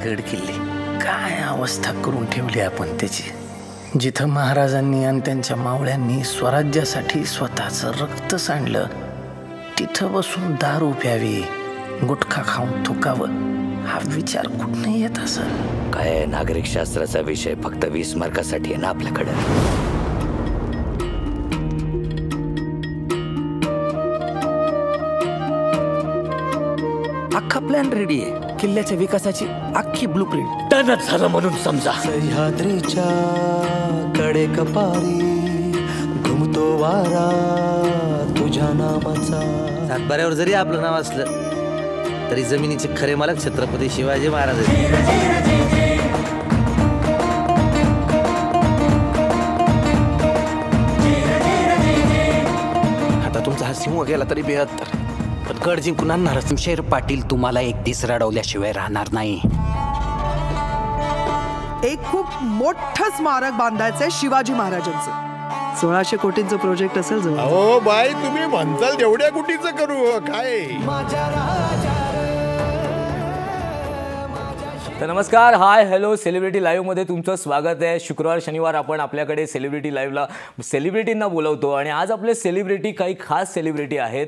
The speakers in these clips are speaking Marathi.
गड किल्ले काय अवस्था करून ठेवली आपण त्याची. जिथं महाराजांनी आणि त्यांच्या मावळ्यांनी स्वराज्यासाठी स्वतःचं रक्त सांडलं तिथं बसून दारू प्यावी, गुटखा खाऊन थुकावं, हा विचार कुठं येत असं. काय नागरिक शास्त्राचा विषय फक्त 20 मार्कासाठी आहे ना आपल्याकडे. अख्खा प्लॅन रेडी आहे, किल्ल्याच्या विकासाची अख्खी ब्लूप्रिंट टनच झालं म्हणून समजा. सह्याद्रीच्या कडे कपारी घुमतो वारा तुझ्या नामाचा. सातबाऱ्यावर जरी आपलं नाव असलं तरी जमिनीचे खरे मालक छत्रपती शिवाजी महाराज आहेत. आता तुमचा हा सिंह गेला तरी 72 पण गड जिंकून आणणार. शेर पाटील तुम्हाला 31 रडवल्याशिवाय राहणार नाही. एक खूप मोठं स्मारक बांधायचंय शिवाजी महाराजांचं. 1600 कोटींचं प्रोजेक्ट असेल जवळ. हो बाई, तुम्ही म्हणताल तेवढ्या कुटीचं करू काय. तर नमस्कार, हाय, हॅलो, सेलिब्रिटी लाईव्हमध्ये तुमचं स्वागत आहे. शुक्रवार शनिवार आपण आपल्याकडे सेलिब्रिटी लाईव्हला सेलिब्रिटींना बोलवतो आणि आज आपले सेलिब्रिटी काही खास सेलिब्रिटी आहेत.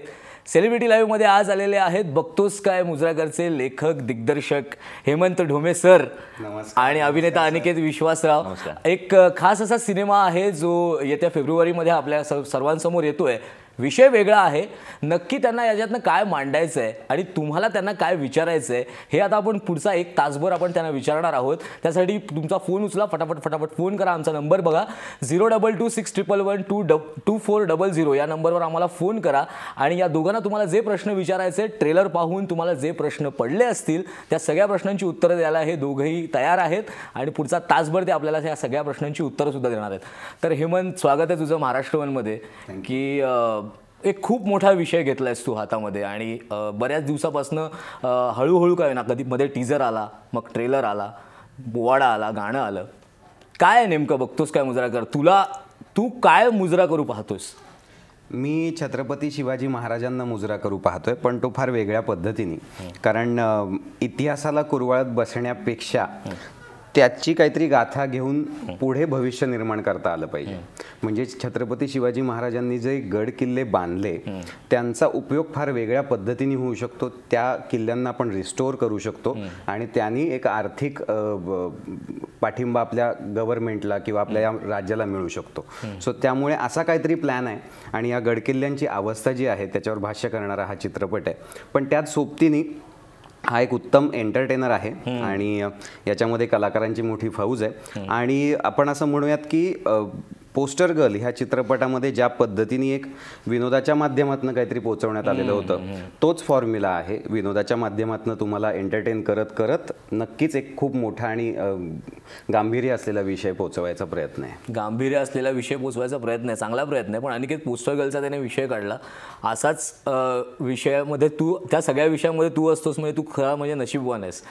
सेलिब्रिटी लाईव्हमध्ये आज आलेले आहेत बघतोस काय मुजरागरचे लेखक दिग्दर्शक हेमंत ढोमे सर आणि अभिनेता अनिकेत विश्वासराव. एक खास असा सिनेमा आहे जो येत्या फेब्रुवारीमध्ये आपल्या सर्वांसमोर येतोय. विषय वेगळा आहे, नक्की त्यांना याच्यातनं काय मांडायचं आहे आणि तुम्हाला त्यांना काय विचारायचं आहे हे आता आपण पुढचा 1 तासभर आपण त्यांना विचारणार आहोत. त्यासाठी तुमचा फोन उचला, फटाफट फोन करा. आमचा नंबर बघा 022611122400 या नंबरवर आम्हाला फोन करा आणि या दोघांना तुम्हाला जे प्रश्न विचारायचे, ट्रेलर पाहून तुम्हाला जे प्रश्न पडले असतील त्या सगळ्या प्रश्नांची उत्तरं द्यायला हे दोघंही तयार आहेत आणि पुढचा तासभर ते आपल्याला या सगळ्या प्रश्नांची उत्तरंसुद्धा देणार आहेत. तर हेमंत, स्वागत आहे तुझं महाराष्ट्र वनमध्ये. की एक खूप मोठा विषय घेतला आहेस तू हातामध्ये आणि बऱ्याच दिवसापासनं हळूहळू काय ना, कधी मध्ये टीजर आला, मग ट्रेलर आला, बोवाडा आला, गाणं आलं. काय नेमकं बघतोस काय मुजरा तू काय मुजरा करू पाहतोस? मी छत्रपती शिवाजी महाराजांना मुजरा करू पाहतोय, पण तो फार वेगळ्या पद्धतीने. कारण इतिहासाला कुरवाळत बसण्यापेक्षा त्याची काहीतरी गाथा घेऊन पुढे भविष्य निर्माण करता आलं पाहिजे. म्हणजे छत्रपती शिवाजी महाराजांनी जे गड किल्ले बांधले त्यांचा उपयोग फार वेगळ्या पद्धतीने होऊ शकतो. त्या किल्ल्यांना आपण रिस्टोअर करू शकतो आणि त्यांनी एक आर्थिक पाठिंबा आपल्या गव्हर्नमेंटला किंवा आपल्या राज्याला मिळू शकतो. सो त्यामुळे असा काहीतरी प्लॅन आहे आणि या गडकिल्ल्यांची अवस्था जी आहे त्याच्यावर भाष्य करणारा हा चित्रपट आहे. पण त्याच सोबतीने हा एक उत्तम एंटरटेनर आहे आणि याच्यामध्ये कलाकारांची मोठी फौज आहे. आणि आपण असं म्हणूयात की पोस्टर गर्ल ह्या चित्रपटामध्ये ज्या पद्धतीने एक विनोदाच्या माध्यमातून काहीतरी पोहोचवण्यात आलेलं होतं तोच फॉर्म्युला आहे. विनोदाच्या माध्यमातून तुम्हाला एंटरटेन करत करत नक्कीच एक खूप मोठा आणि गांभीर्य असलेला विषय पोहोचवायचा प्रयत्न आहे. गांभीर्य असलेला विषय पोहोचवायचा प्रयत्न आहे, चांगला प्रयत्न आहे. पण अनिकेत, पोस्टर गर्लचा त्याने विषय काढला, असाच विषयामध्ये तू, त्या सगळ्या विषयामध्ये तू असतोस म्हणजे तू खरा म्हणजे नशीबवान आहेस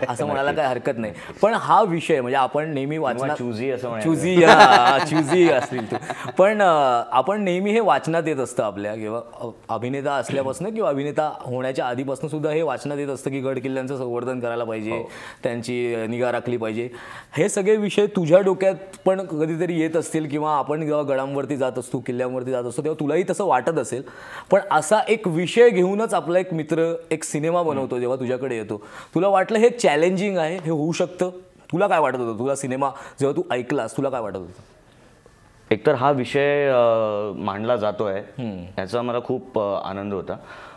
असं म्हणायला काही हरकत नाही. पण हा विषय म्हणजे आपण नेहमी वाचनात चुझी असतील तू, पण आपण नेहमी हे वाचनात येत असतं आपल्या, किंवा अभिनेता असल्यापासून किंवा अभिनेता होण्याच्या आधीपासून सुद्धा हे वाचनात येत असतं की गड किल्ल्यांचं संवर्धन करायला पाहिजे, त्यांची निगा राखली पाहिजे. हे सगळे विषय तुझ्या डोक्यात पण कधीतरी येत असतील किंवा आपण जेव्हा गडांवरती जात असतो, किल्ल्यांवरती जात असतो तेव्हा तुलाही तसं वाटत असेल. पण असा एक विषय घेऊनच आपला एक मित्र एक सिनेमा बनवतो, जेव्हा तुझ्याकडे येतो तुला वाटलं हे चॅलेंजिंग आहे, हे होऊ शकतं? तुला काय वाटत होतं? तुला सिनेमा जेव्हा तू ऐकलास तुला काय वाटत होतं? एकतर हा विषय मांडला जातोय याचा मला खूप आनंद होता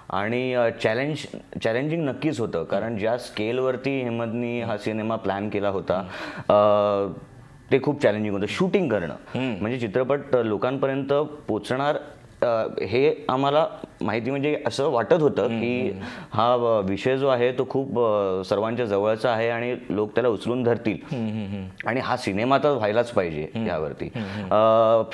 आणि चॅलेंजिंग नक्कीच होतं. कारण ज्या स्केलवरती हेमंतनी हा सिनेमा प्लॅन केला होता ते खूप चॅलेंजिंग होतं. शूटिंग करणं म्हणजे चित्रपट लोकांपर्यंत पोचणार हे आम्हाला माहिती, म्हणजे असं वाटत होतं की हा विषय जो आहे तो खूप सर्वांच्या जवळचा आहे आणि लोक त्याला उचलून धरतील आणि हा सिनेमा तर व्हायलाच पाहिजे यावरती.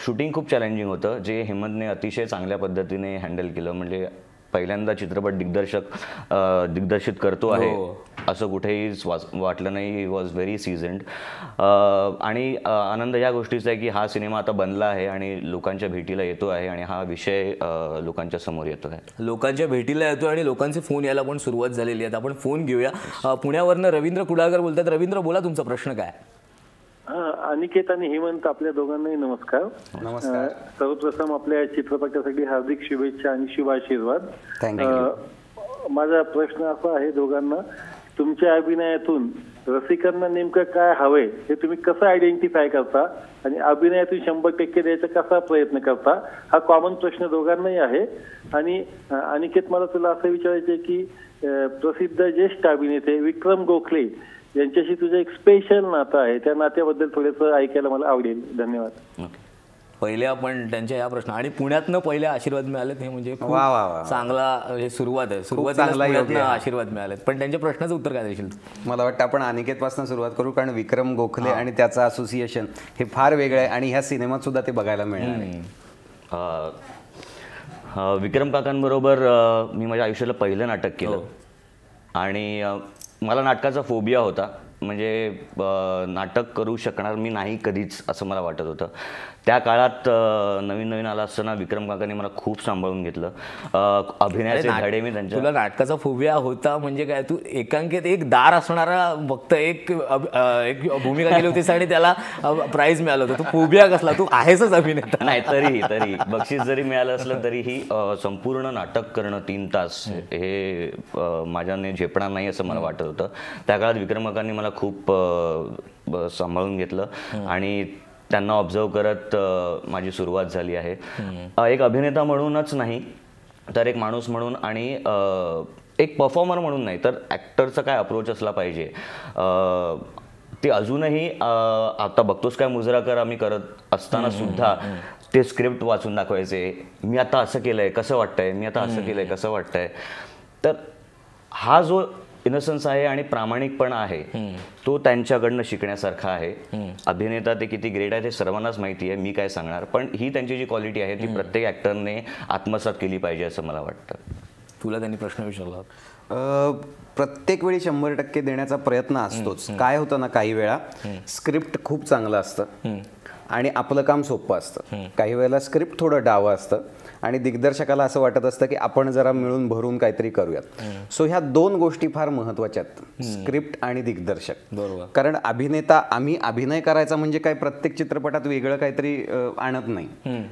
शूटिंग खूप चॅलेंजिंग होतं, जे हेमंतने अतिशय चांगल्या पद्धतीने हँडल केलं. म्हणजे पहिल्यांदा चित्रपट दिग्दर्शित करतो आहे असं कुठेही वाटलं नाही. He was very seasoned. आणि आनंद या गोष्टीचा आहे की हा सिनेमा आता बनला आहे आणि लोकांच्या भेटीला येतो आहे आणि हा विषय लोकांच्या समोर येतो आहे. लोकांच्या भेटीला येतो आणि लोकांचे फोन यायला पण सुरुवात झालेली आहे. आपण फोन घेऊया. पुण्यावरनं रवींद्र कुडाळकर बोलतात. रवींद्र, बोला, तुमचा प्रश्न काय? अनिकेत आणि हेमंत, आपल्या दोघांनाही नमस्कार. नमस्कार. सर्वप्रथम आपल्या चित्रपटासाठी हार्दिक शुभेच्छा आणि शुभाशीर्वाद. माझा प्रश्न असा आहे दोघांना, तुमच्या अभिनयातून रसिकांना नेमकं काय हवंय हे तुम्ही कसं आयडेंटिफाय करता आणि अभिनयातून 100% द्यायचा कसा प्रयत्न करता? हा कॉमन प्रश्न दोघांनाही आहे. आणि अनिकेत, मला तुला असं विचारायचं आहे की प्रसिद्ध ज्येष्ठ अभिनेते विक्रम गोखले यांच्याशी तुझं एक स्पेशल नातं आहे, त्या नात्याबद्दल थोडंसं ऐकायला मला आवडेल. धन्यवाद. पहिले आपण त्यांच्या या प्रश्न आणि पुण्यातनं पहिले आशीर्वाद मिळालेत हे म्हणजे चांगला हे सुरुवात आहे. सुरुवातीला आशीर्वाद मिळालेत. पण त्यांच्या प्रश्नाचं उत्तर काय देशील? मला वाटतं आपण अनिकेतपासून सुरुवात करू, कारण विक्रम गोखले आणि त्याचं असोसिएशन हे फार वेगळं आहे आणि ह्या सिनेमात सुद्धा ते बघायला मिळणार आहे. विक्रम काकांबरोबर मी माझ्या आयुष्याला पहिलं नाटक केलं आणि मला नाटकाचा फोबिया होता. म्हणजे नाटक करू शकणार मी नाही कधीच असं मला वाटत होतं. त्या काळात नवीन आला असताना विक्रम काकांनी मला खूप सांभाळून घेतलं. अभिनयाचे धडे मी त्यांच्या. तुला नाटकाचा फोबिया होता म्हणजे काय? तू एकांकित एक दार असणारा फक्त एक भूमिका केली होतीस आणि त्याला प्राइज मिळालं होतं. तू फोबिया कसला? तू आहेसच अभिनेता. नाही, तरी बक्षीस जरी मिळालं असलं तरीही संपूर्ण नाटक करणं 3 तास हे माझ्याने झेपणार नाही असं मला वाटत होतं. त्या काळात विक्रम काकांनी मला खूप सांभाळून घेतलं आणि त्यांना ऑब्झर्व करत माझी सुरुवात झाली आहे. एक अभिनेता म्हणूनच नाही तर एक माणूस म्हणून आणि एक परफॉर्मर म्हणून नाही तर ॲक्टरचा काय अप्रोच असला पाहिजे ते अजूनही आता बघतोस काय मुजराकर आम्ही करत असताना सुद्धा ते स्क्रिप्ट वाचून दाखवायचे. मी आता असं केलंय कसं वाटतंय, मी आता असं केलंय कसं वाटतंय. तर हा जो इनोसन्स आहे आणि प्रामाणिकपणा आहे तो त्यांच्याकडनं शिकण्यासारखा आहे. अभिनेता ते किती ग्रेट आहे ते सर्वांनाच माहिती आहे, मी काय सांगणार. पण ही त्यांची जी क्वालिटी आहे ती प्रत्येक ॲक्टरने आत्मसात केली पाहिजे असं मला वाटतं. तुला त्यांनी प्रश्न विचारला? प्रत्येक वेळी 100% देण्याचा प्रयत्न असतोच. काय होतं ना, काही वेळा स्क्रिप्ट खूप चांगलं असतं आणि आपलं काम सोपं असतं. काही वेळेला स्क्रिप्ट थोडं डावं असतं आणि दिग्दर्शकाला असं वाटत असतं की आपण जरा मिळून भरून काहीतरी करूयात. सो ह्या 2 गोष्टी फार महत्त्वाच्या आहेत, स्क्रिप्ट आणि दिग्दर्शक. बरोबर. कारण अभिनेता, आम्ही अभिनय करायचा म्हणजे काय प्रत्येक चित्रपटात वेगळं काहीतरी आणत नाही.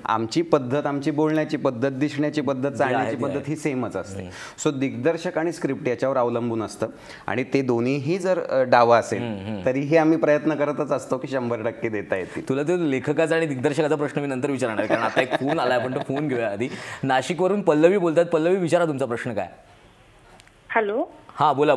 आमची पद्धत, आमची बोलण्याची पद्धत, दिसण्याची पद्धत, चालण्याची पद्धत ही सेमच असते. सो दिग्दर्शक आणि स्क्रिप्ट याच्यावर अवलंबून असतं आणि ते दोन्हीही जर डावा असेल तरीही आम्ही प्रयत्न करतच असतो की 100% देता येतील. तुला ते लेखकाचा आणि दिग्दर्शकाचा प्रश्न मी नंतर विचारणार कारण आता एक फोन आलाय, आपण तो फोन घेऊया आधी. नाशिकवरून पल्लवी बोलतात. पल्लवी, विचारा तुमचा प्रश्न काय? हॅलो. हा, बोला.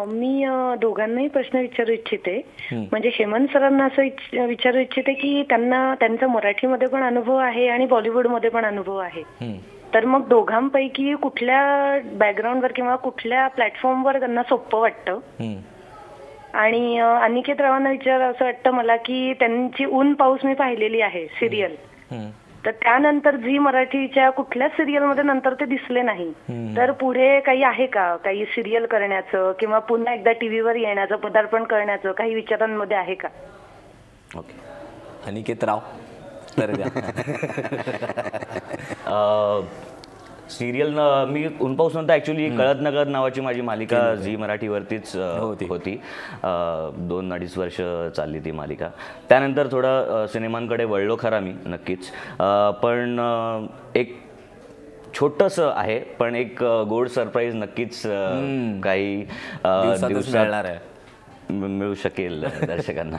मी दोघांनाही प्रश्न विचारू इच्छिते. म्हणजे हेमंत सरांना असं विचारू इच्छिते की त्यांचा मराठीमध्ये पण अनुभव आहे आणि बॉलिवूडमध्ये पण अनुभव आहे. तर मग दोघांपैकी कुठल्या बॅकग्राऊंडवर किंवा कुठल्या प्लॅटफॉर्मवर त्यांना सोपं वाटतं? आणि अनिकेत रावांना असं वाटतं मला की त्यांची ऊन पाऊस मी पाहिलेली आहे सिरियल, तर त्यानंतर झी मराठीच्या कुठल्याच सिरियलमध्ये नंतर ते दिसले नाही. तर पुढे काही आहे का, काही सिरियल करण्याचं किंवा पुन्हा एकदा टीव्हीवर येण्याचं, पदार्पण करण्याचं काही विचारांमध्ये आहे का? ओके, अनिकेत राव तर सिरियल मी उनपाऊस नंतर ॲक्च्युली कळत नकळत नावाची माझी मालिका झी मराठीवरतीच होती. 2-2.5 वर्ष चालली ती मालिका. त्यानंतर थोडं सिनेमांकडे वळलो खरा मी नक्कीच, पण एक छोटंसं आहे पण एक गोड सरप्राईज नक्कीच काही दिवसात मिळू शकेल दर्शकांना.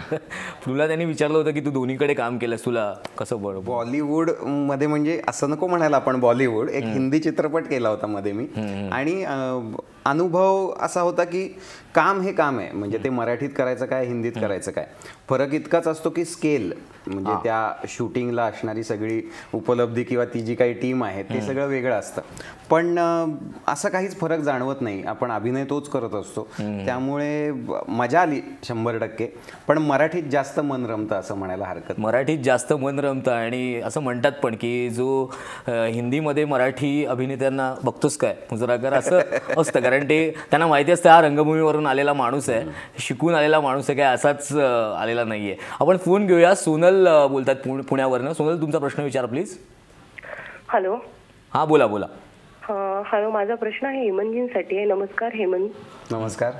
तुला त्यांनी विचारलं होतं की तू दोन्हीकडे काम केलंस, तुला कसं बरं? बॉलिवूड मध्ये म्हणजे असं नको म्हणायला आपण, बॉलिवूड एक हिंदी चित्रपट केला होता मध्ये मी आणि अनुभव असा होता की काम हे काम आहे, म्हणजे ते मराठीत करायचं काय हिंदीत करायचं काय. फरक इतकाच असतो की स्केल म्हणजे त्या शूटिंगला असणारी सगळी उपलब्धी किंवा ती जी काही टीम आहे ते सगळं वेगळं असतं. पण असं काहीच फरक जाणवत नाही. आपण अभिनय तोच करत असतो, त्यामुळे मजा आली 100%. पण मराठीत जास्त मन रमतं असं म्हणायला हरकत. मराठीत जास्त मन रमतं आणि असं म्हणतात पण की जो हिंदीमध्ये मराठी अभिनेत्यांना बघतोस काय मुजराकर असं असतं, कारण ते त्यांना माहिती असतं हा रंगभूमीवरून आलेला माणूस आहे, शिकून आलेला माणूस आहे, काय असाच आलेला नाही आहे. आपण फोन घेऊया. सोनल बोलतात पुण्यावरनं. सोनल, तुमचा प्रश्न विचारा प्लीज. हॅलो. हां, बोला बोला. हॅलो, माझा प्रश्न आहे हेमंतजींसाठी आहे. नमस्कार हेमंत. नमस्कार.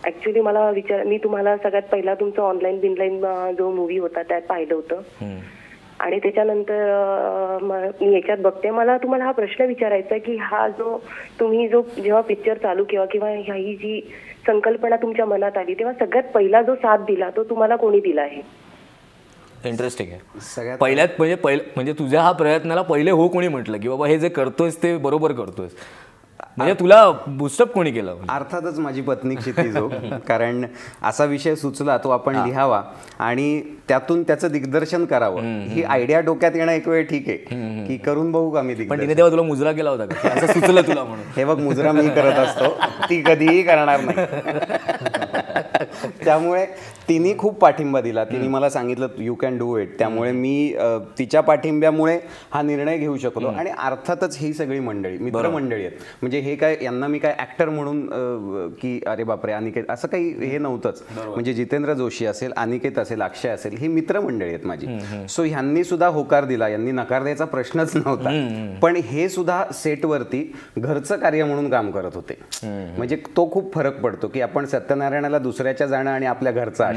ऍक्च्युली मला मी तुम्हाला सगळ्यात पहिला तुमचा ऑनलाईन बिनलाईन जो मूवी होता त्यात पाहिलं होतं आणि त्याच्यानंतर मी याच्यात बघते. मला तुम्हाला हा प्रश्न विचारायचा की हा जो तुम्ही जेव्हा पिक्चर चालू केला किंवा ही जी संकल्पना तुमच्या मनात आली तेव्हा सगळ्यात पहिला जो साथ दिला तो तुम्हाला कोणी दिला आहे? इंटरेस्टिंग आहे. पहिल्यात म्हणजे तुझ्या हा प्रयत्नाला पहिले हो कोणी म्हटलं की बाबा हे जे करतोयस ते बरोबर करतोयस, म्हणजे तुला बुस्टअप कोणी केलं? अर्थातच माझी पत्नी क्षितिज हो. कारण असा विषय सुचला तो आपण लिहावा आणि त्यातून त्याचं दिग्दर्शन करावं. ही आयडिया डोक्यात येणं एक वेळ ठीक आहे की करून बघू का मी पण तिने तेव्हा तुला मुजरा केला होता का असं सुचलं तुला म्हणून? हे बघ, मुजरा मी करत असतो, ती कधीही करणार नाही. त्यामुळे तिने खूप पाठिंबा दिला. तिने मला सांगितलं यू कॅन डू इट. त्यामुळे मी तिच्या पाठिंब्यामुळे हा निर्णय घेऊ शकलो. आणि अर्थातच ही सगळी मंडळी मित्रमंडळी आहेत. म्हणजे हे काय यांना मी काय ऍक्टर म्हणून की अरे बापरे अनिकेत असं काही हे नव्हतंच. म्हणजे जितेंद्र जोशी असेल, अनिकेत असेल, अक्षय असेल, ही मित्रमंडळी आहेत माझी. सो ह्यांनी सुद्धा होकार दिला. यांनी नकार द्यायचा प्रश्नच नव्हता. पण हे सुद्धा सेटवरती घरचं कार्य म्हणून काम करत होते. म्हणजे तो खूप फरक पडतो की आपण सत्यनारायणाला दुसऱ्याच्या जाणं आणि आपल्या घरचा.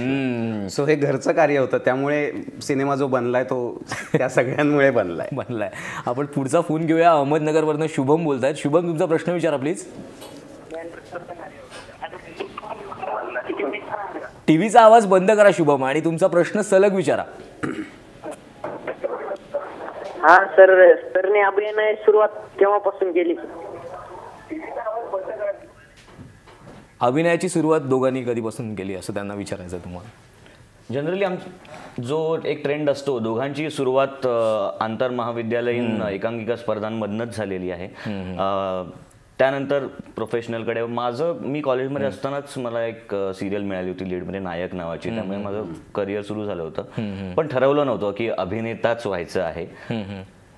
सो हे घरचं कार्य होतं. त्यामुळे सिनेमा जो बनलाय तो त्या सगळ्यांमुळे बनलाय. आपण पुढचा फोन घेऊया. अहमदनगरवरनं शुभम बोलतायत. शुभम, तुमचा प्रश्न विचारा प्लीज. टीव्हीचा आवाज बंद करा शुभम आणि तुमचा प्रश्न सलग विचारा. हा सरने अभिनय सुरुवात केव्हापासून केली? अभिनयाची सुरुवात दोघांनी कधीपासून केली असं त्यांना विचारायचं तुम्हाला? जनरली जो एक ट्रेंड असतो, दोघांची सुरुवात आंतर महाविद्यालयीन एकांकिका स्पर्धांमधनच झालेली आहे. त्यानंतर प्रोफेशनलकडे मी कॉलेजमध्ये असतानाच मला एक सिरियल मिळाली होती लीडमध्ये, नायक नावाची. त्यामुळे माझं करिअर सुरू झालं होतं. पण ठरवलं नव्हतं की अभिनेताच व्हायचं आहे.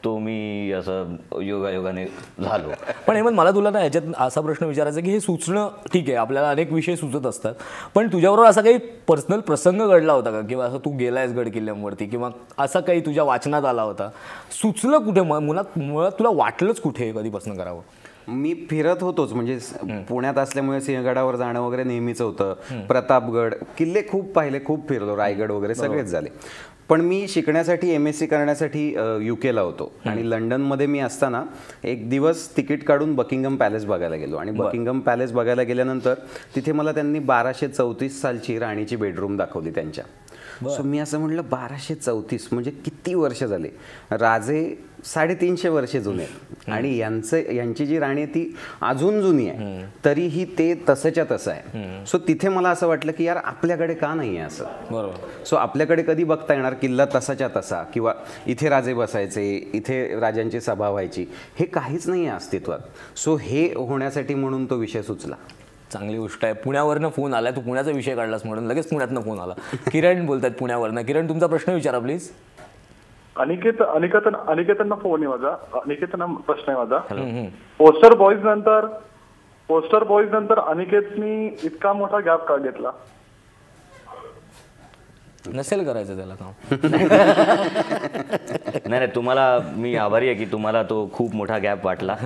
तो मी असं योगायोगाने झालो. पण हेमंत, मला तुला ना ह्याच्यात असा प्रश्न विचारायचा की हे सुचणं ठीक आहे, आपल्याला अनेक विषय सुचत असतात, पण तुझ्याबरोबर असा काही पर्सनल प्रसंग घडला होता का किंवा असं तू गेलायस गड किल्ल्यांवरती किंवा असा काही तुझ्या वाचनात आला होता, सुचलं कुठे, मुळात तुला वाटलंच कुठे कधीपासून करावं? मी फिरत होतोच. म्हणजे पुण्यात असल्यामुळे सिंहगडावर जाणं वगैरे नेहमीच होतं. प्रतापगड, किल्ले खूप पाहिले, खूप फिरलो, रायगड वगैरे सगळेच झाले. पण मी शिकण्यासाठी MSc करण्यासाठी UK ला होतो आणि लंडनमध्ये मी असताना एक दिवस तिकीट काढून बकिंगम पॅलेस बघायला गेलो. आणि बकिंगम पॅलेस बघायला गेल्यानंतर तिथे मला त्यांनी 1234 सालची राणीची बेडरूम दाखवली त्यांच्या. सो मी असं म्हटलं 1234 म्हणजे किती वर्ष झाले? राजे 350 वर्षे जुने आहेत आणि यांची जी राणी आहे ती अजून जुनी आहे, तरीही ते तसंच्या तसं आहे. सो तिथे मला असं वाटलं की यार आपल्याकडे का नाही आहे असं. बरोबर. सो आपल्याकडे कधी बघता येणार किल्ला तसाच्या तसा, किंवा इथे राजे बसायचे, इथे राजांची सभा व्हायची, हे काहीच नाही आहे अस्तित्वात. सो हे होण्यासाठी म्हणून तो विषय सुचला. चांगली गोष्ट आहे. पुण्यावरनं फोन आला, तू पुण्याचा विषय काढलास म्हणून लगेच पुण्यातनं फोन आला. किरण बोलतात पुण्यावरनं. किरण, तुमचा प्रश्न विचारा प्लीज. अनिकेतना फोन आहे माझा. अनिकेतना प्रश्न आहे माझा. पोस्टर बॉईज नंतर अनिकेतनी इतका मोठा गॅप का घेतला? नसेल करायचं त्याला काम. नाही, तुम्हाला मी आभारी आहे की तुम्हाला तो खूप मोठा गॅप वाटला.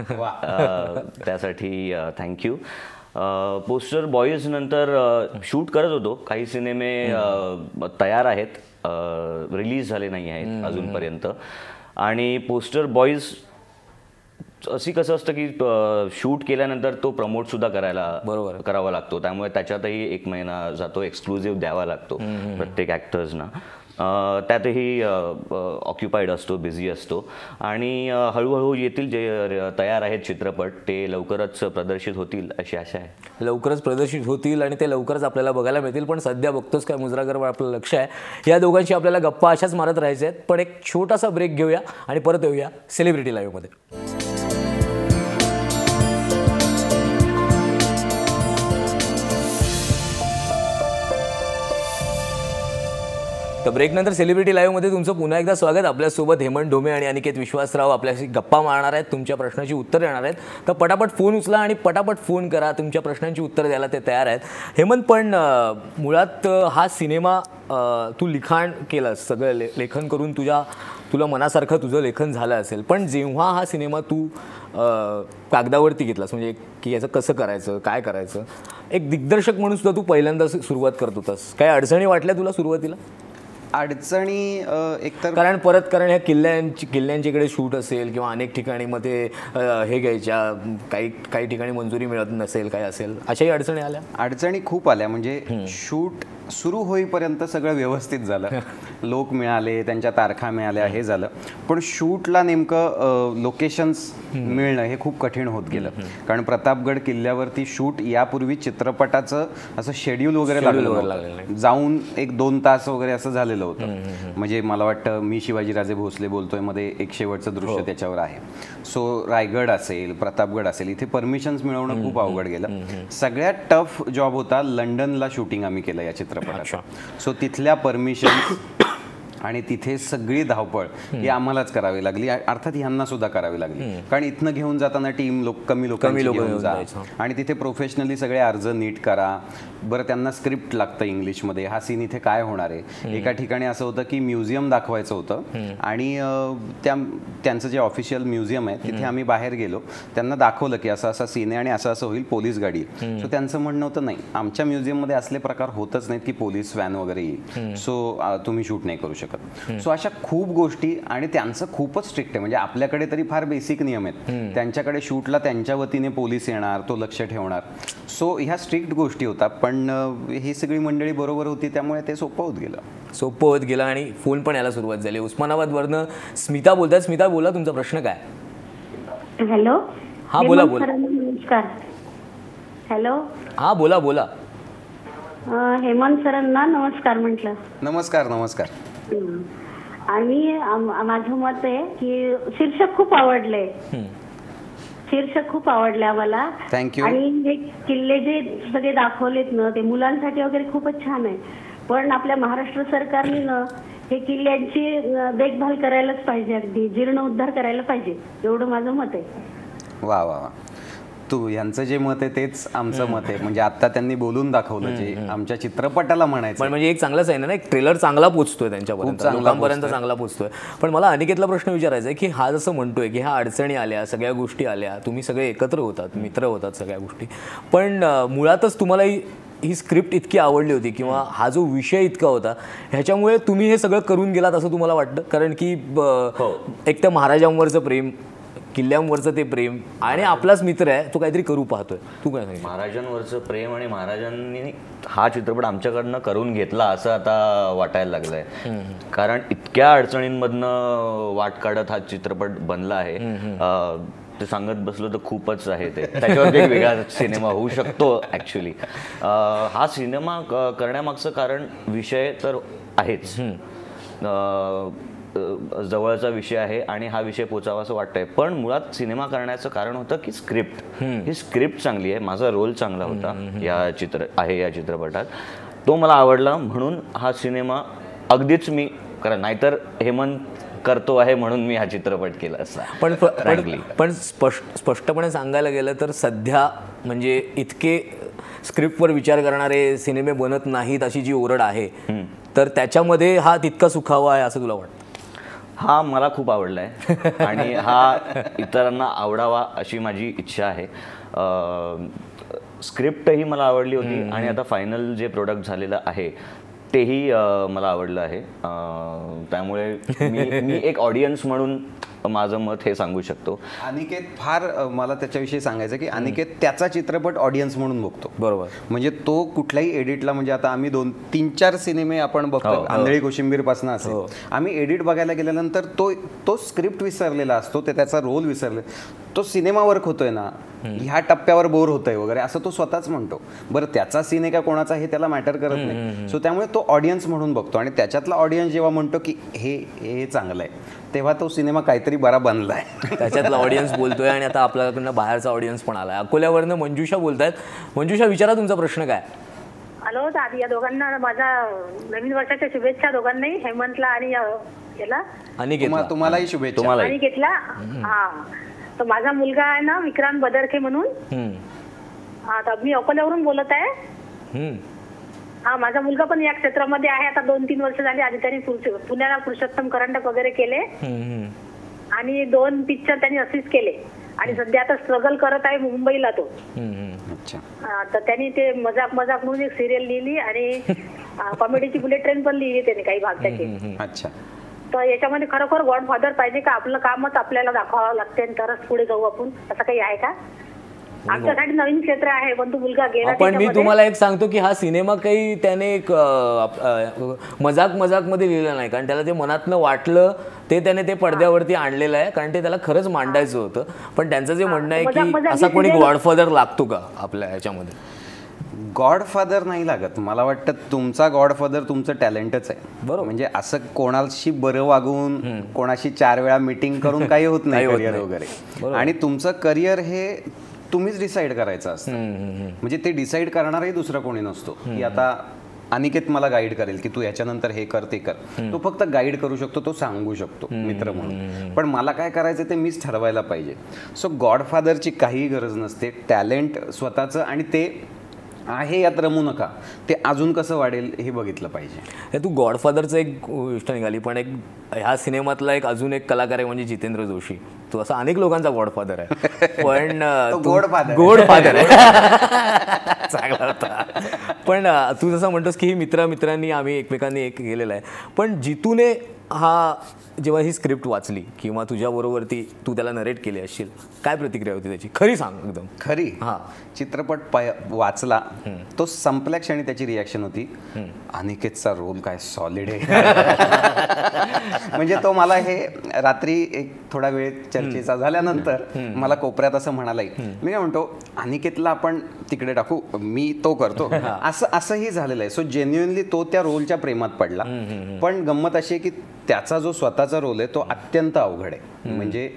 त्यासाठी थँक्यू. पोस्टर बॉईज नंतर शूट करत होतो. काही सिनेमे तयार आहेत, रिलीज झाले नाही आहेत अजूनपर्यंत. आणि पोस्टर बॉईज अशी कसं असतं की शूट केल्यानंतर तो प्रमोट सुद्धा करावा लागतो. त्यामुळे त्याच्यातही 1 महिना जातो, एक्सक्लुझिव्ह द्यावा लागतो प्रत्येक ॲक्टर्सना. त्यातही ऑक्युपाईड असतो, बिझी असतो आणि हळूहळू येथील जे तयार आहेत चित्रपट ते लवकरच प्रदर्शित होतील अशी आशा आहे. लवकरच प्रदर्शित होतील आणि ते लवकरच आपल्याला बघायला मिळतील. पण सध्या बघतोच काय मुजराकडे आपलं लक्ष आहे. या दोघांशी आपल्याला गप्पा अशाच मारत राहायचे आहेत. पण एक छोटासा ब्रेक घेऊया आणि परत येऊया सेलिब्रिटी लाईव्हमध्ये. तर ब्रेकनंतर सेलिब्रिटी लाईव्हमध्ये तुमचं पुन्हा एकदा स्वागत. आपल्यासोबत हेमंत ढोमे आणि अनिकेत विश्वासराव आपल्याशी गप्पा मारणार आहेत, तुमच्या प्रश्नाची उत्तर देणार आहेत. तर पटापट फोन उचला आणि पटापट फोन करा, तुमच्या प्रश्नांची उत्तर द्यायला ते तयार आहेत. हेमंत, पण मुळात हा सिनेमा तू लिखाण केलंस, सगळं लेखन करून तुला मनासारखं तुझं लेखन झालं असेल. पण जेव्हा हा सिनेमा तू कागदावरती घेतलास, म्हणजे की याचं कसं करायचं, काय करायचं, एक दिग्दर्शक म्हणून सुद्धा तू पहिल्यांदा सुरुवात करत होतास, काही अडचणी वाटल्या तुला सुरुवातीला? अडचणी एकतर कारण ह्या किल्ल्यांच्याकडे शूट असेल किंवा अनेक ठिकाणी मग ते हे घ्यायच्या, काही ठिकाणी मंजुरी मिळत नसेल, काय असेल, अशाही अडचणी आल्या? अडचणी खूप आल्या. म्हणजे शूट सुरू होईपर्यंत सगळं व्यवस्थित झालं, लोक मिळाले, त्यांच्या तारखा मिळाल्या, हे झालं. पण शूटला नेमकं लोकेशन्स मिळणं हे खूप कठीण होत गेलं. कारण प्रतापगड किल्ल्यावरती शूट यापूर्वी चित्रपटाचं असं शेड्यूल वगैरे लागलं, जाऊन 1-2 तास वगैरे असं झालेलं होतं. म्हणजे मला वाटतं मी शिवाजीराजे भोसले बोलतोय मध्ये एक शेवटचं दृश्य त्याच्यावर आहे. सो रायगड असेल, प्रतापगड असेल, इथे परमिशन्स मिळवणं खूप अवघड गेलं. सगळ्यात टफ जॉब होता लंडनला शूटिंग आम्ही केलं या चित्रपटाचं. सो तिथल्या परमिशन आणि तिथे सगळी धावपळ ही आम्हालाच करावी लागली, अर्थात ह्यांना सुद्धा करावी लागली. कारण इथनं घेऊन जाताना टीम कमी लोकांची घेऊन जा आणि तिथे प्रोफेशनली सगळे अर्ज नीट करा. बरं, त्यांना स्क्रिप्ट लागतं इंग्लिशमध्ये, हा सीन इथे काय होणार आहे. एका ठिकाणी असं होतं की म्युझियम दाखवायचं होतं आणि त्यांचं जे ऑफिशियल म्युझियम आहे तिथे आम्ही बाहेर गेलो, त्यांना दाखवलं की असं असा सीन आहे आणि असं असं होईल, पोलीस गाडी. सो त्यांचं म्हणणं होतं नाही, आमच्या म्युझियममध्ये असले प्रकार होतच नाहीत की पोलीस व्हॅन वगैरे येईल, सो तुम्ही शूट नाही करू शकत. सो अशा खूप गोष्टी, आणि त्यांचं खूपच स्ट्रिक्ट आहे. म्हणजे आपल्याकडे तरी फार बेसिक नियम आहेत, त्यांच्याकडे शूटला त्यांच्या वतीने पोलीस येणार, तो लक्ष ठेवणार. सो ह्या स्ट्रिक्ट गोष्टी होतात. पण ही सगळी मंडळी बरोबर होती, त्यामुळे ते सोपं होत गेलं आणि फोन पण यायला सुरुवात झाली. उस्मानाबादवरनं स्मिता बोलतात. स्मिता, बोला, तुमचा प्रश्न काय? हॅलो. हा, बोला. नमस्कार. हॅलो. हा, बोला. हेमंत सरांना नमस्कार म्हटलं. नमस्कार. आणि माझं मत आहे की शीर्षक खूप आवडले आम्हाला. थँक्यू. आणि हे किल्ले जे सगळे दाखवलेत ना, ते मुलांसाठी वगैरे खूपच छान आहे. पण आपल्या महाराष्ट्र सरकारने ना हे किल्ल्यांची देखभाल करायलाच पाहिजे, अगदी जीर्णोद्धार करायला पाहिजे, एवढं माझं मत आहे. वा. तू यांचं जे मत आहे तेच आमचं मत आहे. म्हणजे आता त्यांनी बोलून दाखवलं जे आमच्या चित्रपटाला म्हणायचं. म्हणजे एक चांगलंच आहे ना, एक ट्रेलर चांगला पोहोचतोय त्यांच्यापर्यंत, लोकांपर्यंत चांगला पोहोचतोय. पण मला अनिकेतला प्रश्न विचारायचा आहे की हा जसं म्हणतोय की ह्या अडचणी आल्या, सगळ्या गोष्टी आल्या, तुम्ही सगळे एकत्र होतात, मित्र होतात, सगळ्या गोष्टी, पण मुळातच तुम्हाला ही स्क्रिप्ट इतकी आवडली होती किंवा हा जो विषय इतका होता, ह्याच्यामुळे तुम्ही हे सगळं करून गेलात असं तुम्हाला वाटतं? कारण की एक तर महाराजांवरचं प्रेम, किल्ल्यांवरचं ते प्रेम, आणि आपलाच मित्र आहे, तो काहीतरी करू पाहतोय. तू काय सांगितलं? महाराजांवरचं प्रेम आणि महाराजांनी हा चित्रपट आमच्याकडनं करून घेतला असं आता वाटायला लागलंय. कारण इतक्या अडचणींमधनं वाट काढत हा चित्रपट बनला आहे. ते सांगत बसलो तर खूपच आहे, ते त्याच्यावर एक वेगळा सिनेमा होऊ शकतो. ॲक्च्युली हा सिनेमा करण्यामागचं कारण विषय तर आहेच, जवळचा विषय आहे आणि हा विषय पोचावा असं वाटतंय. पण मुळात सिनेमा करण्याचं कारण होतं की ही स्क्रिप्ट चांगली आहे, माझा रोल चांगला होता या चित्रपटात, तो मला आवडला म्हणून हा सिनेमा अगदीच मी करा, नाहीतर हेमंत करतो आहे म्हणून मी हा चित्रपट केला असता. पण स्पष्टपणे सांगायला गेलं तर सध्या म्हणजे इतके स्क्रिप्टवर विचार करणारे सिनेमे बनत नाहीत अशी जी ओरड आहे, तर त्याच्यामध्ये हा तितका सुखावा आहे असं तुला वाटतं? हा मला खूप आवडला आहे आणि हा इतरांना आवडावा अशी माझी इच्छा आहे. स्क्रिप्टही मला आवडली होती आणि आता फायनल जे प्रोडक्ट झालेलं आहे तेही मला आवडलं आहे. त्यामुळे मी एक ऑडियन्स म्हणून माझं मत हे सांगू शकतो. अनिकेत फार मला त्याच्याविषयी सांगायचं की अनिकेत त्याचा चित्रपट ऑडियन्स म्हणून बघतो. बरोबर. म्हणजे तो कुठल्याही एडिटला, म्हणजे आता आम्ही 2-3-4 सिनेमे आपण बघतो आंधळी कोशिंबीर पासून असेल, आम्ही एडिट बघायला गेल्यानंतर तो स्क्रिप्ट विसरलेला असतो, ते त्याचा रोल विसरले, तो सिनेमा वर्क होतोय ना, ह्या टप्प्यावर बोर होतोय वगैरे असं तो स्वतःच म्हणतो. बरं त्याचा सीन आहे का कोणाचा हे त्याला मॅटर करत नाही. सो त्यामुळे तो ऑडियन्स म्हणून बघतो आणि त्याच्यातला ऑडियन्स जेव्हा म्हणतो की हे चांगलं आहे, तेव्हा तो सिनेमा काहीतरी बरा बनलाय. त्याच्यातला ऑडियन्स बोलतोय आणि आता आपल्याकडनं बाहेरचा ऑडियन्स पण आलाय. अकोल्यावरनं मंजुषा बोलतायत. मंजुषा, विचारा तुमचा प्रश्न काय. हॅलो दादी, या दोघांना माझ्या नवीन वर्षाच्या शुभेच्छा दोघांनाही, हेमंतला आणि याला. अनिकेतला. तुम्हालाही शुभेच्छा. अनिकेतला. हा, तर माझा मुलगा आहे ना विक्रांत बदरखे म्हणून. हा, तर मी अकोल्यावरून बोलत आहे. हा, माझा मुलगा पण या क्षेत्रामध्ये आहे. आता 2-3 वर्ष झाली. आधी त्यांनी पुण्याला पुरुषोत्तम करंडक वगैरे केले आणि 2 पिक्चर त्यांनी असेच केले आणि सध्या आता स्ट्रगल करत आहे मुंबईला तो. तर त्यांनी ते मजाक म्हणून एक सिरियल लिहिली आणि कॉमेडीची बुलेट ट्रेन पण लिहिली त्याने काही भाग त्याचे. अच्छा. तर याच्यामध्ये खरोखर गॉडफादर पाहिजे का, आपलं कामच आपल्याला दाखवावं लागते आणि तरच पुढे जाऊ आपण, असं काही आहे का? आमच्यासाठी नवीन क्षेत्र आहे पण तो मुलगा गेला. पण मी तुम्हाला एक सांगतो की हा सिनेमा काही त्याने एक मजाक मध्ये लिहिलं नाही, कारण त्याला ते मनातनं वाटलं ते त्याने ते पडद्यावरती आणलेलं आहे, कारण ते त्याला खरंच मांडायचं होतं. पण त्यांचं जे म्हणणं आहे की असा कोणी गॉडफादर लागतो का आपल्या ह्याच्यामध्ये. गॉडफादर नाही लागत. मला वाटतं तुमचा गॉडफादर तुमचं टॅलेंटच आहे. बरोबर. म्हणजे असं कोणाशी बरं वागून, कोणाशी 4 वेळा मीटिंग करून काही होत नाही करिअर वगैरे. आणि तुमचं करिअर हे तुम्हीच डिसाईड करायचं असतं. म्हणजे ते डिसाईड करणारही दुसरा कोणी नसतो की आता अनिकेत मला गाईड करेल की तू याच्यानंतर हे कर ते कर. तो फक्त गाईड करू शकतो, तो सांगू शकतो मित्र म्हणून. पण मला काय करायचं ते मीच ठरवायला पाहिजे. सो गॉडफादरची काही गरज नसते. टॅलेंट स्वतःचं आणि ते आहे यात रमू नका, ते अजून कसं वाढेल हे बघितलं पाहिजे. तू गॉडफादरचं एक गोष्ट निघाली, पण एक ह्या सिनेमातला अजून एक कलाकार आहे म्हणजे जितेंद्र जोशी. तो असा अनेक लोकांचा गॉडफादर आहे, पण गॉडफादर आहे. चांगला होता. पण तू जसं म्हणतोस की ही मित्रांनी आम्ही एकमेकांनी एक केलेलं आहे. पण जितूने हा जेव्हा ही स्क्रिप्ट वाचली किंवा तुझ्याबरोबर तू त्याला नरेट केली असशील, काय प्रतिक्रिया होती त्याची? खरी सांग एकदम खरी. हा, चित्रपट वाचला, तो संपल्या क्षणी त्याची रिॲक्शन होती, अनिकेतचा रोल काय सॉलिड आहे. म्हणजे तो मला हे रात्री एक थोडा वेळ चर्चेचा झाल्यानंतर मला कोपऱ्यात असं म्हणालाय. मी काय म्हणतो, अनिकेतला आपण तिकडे टाकू, मी तो करतो, असंही झालेलं आहे. सो जेन्युइनली तो त्या रोलच्या प्रेमात पडला. पण गंमत अशी आहे की त्याचा जो स्वतःचा रोल आहे तो अत्यंत अवघड आहे. म्हणजे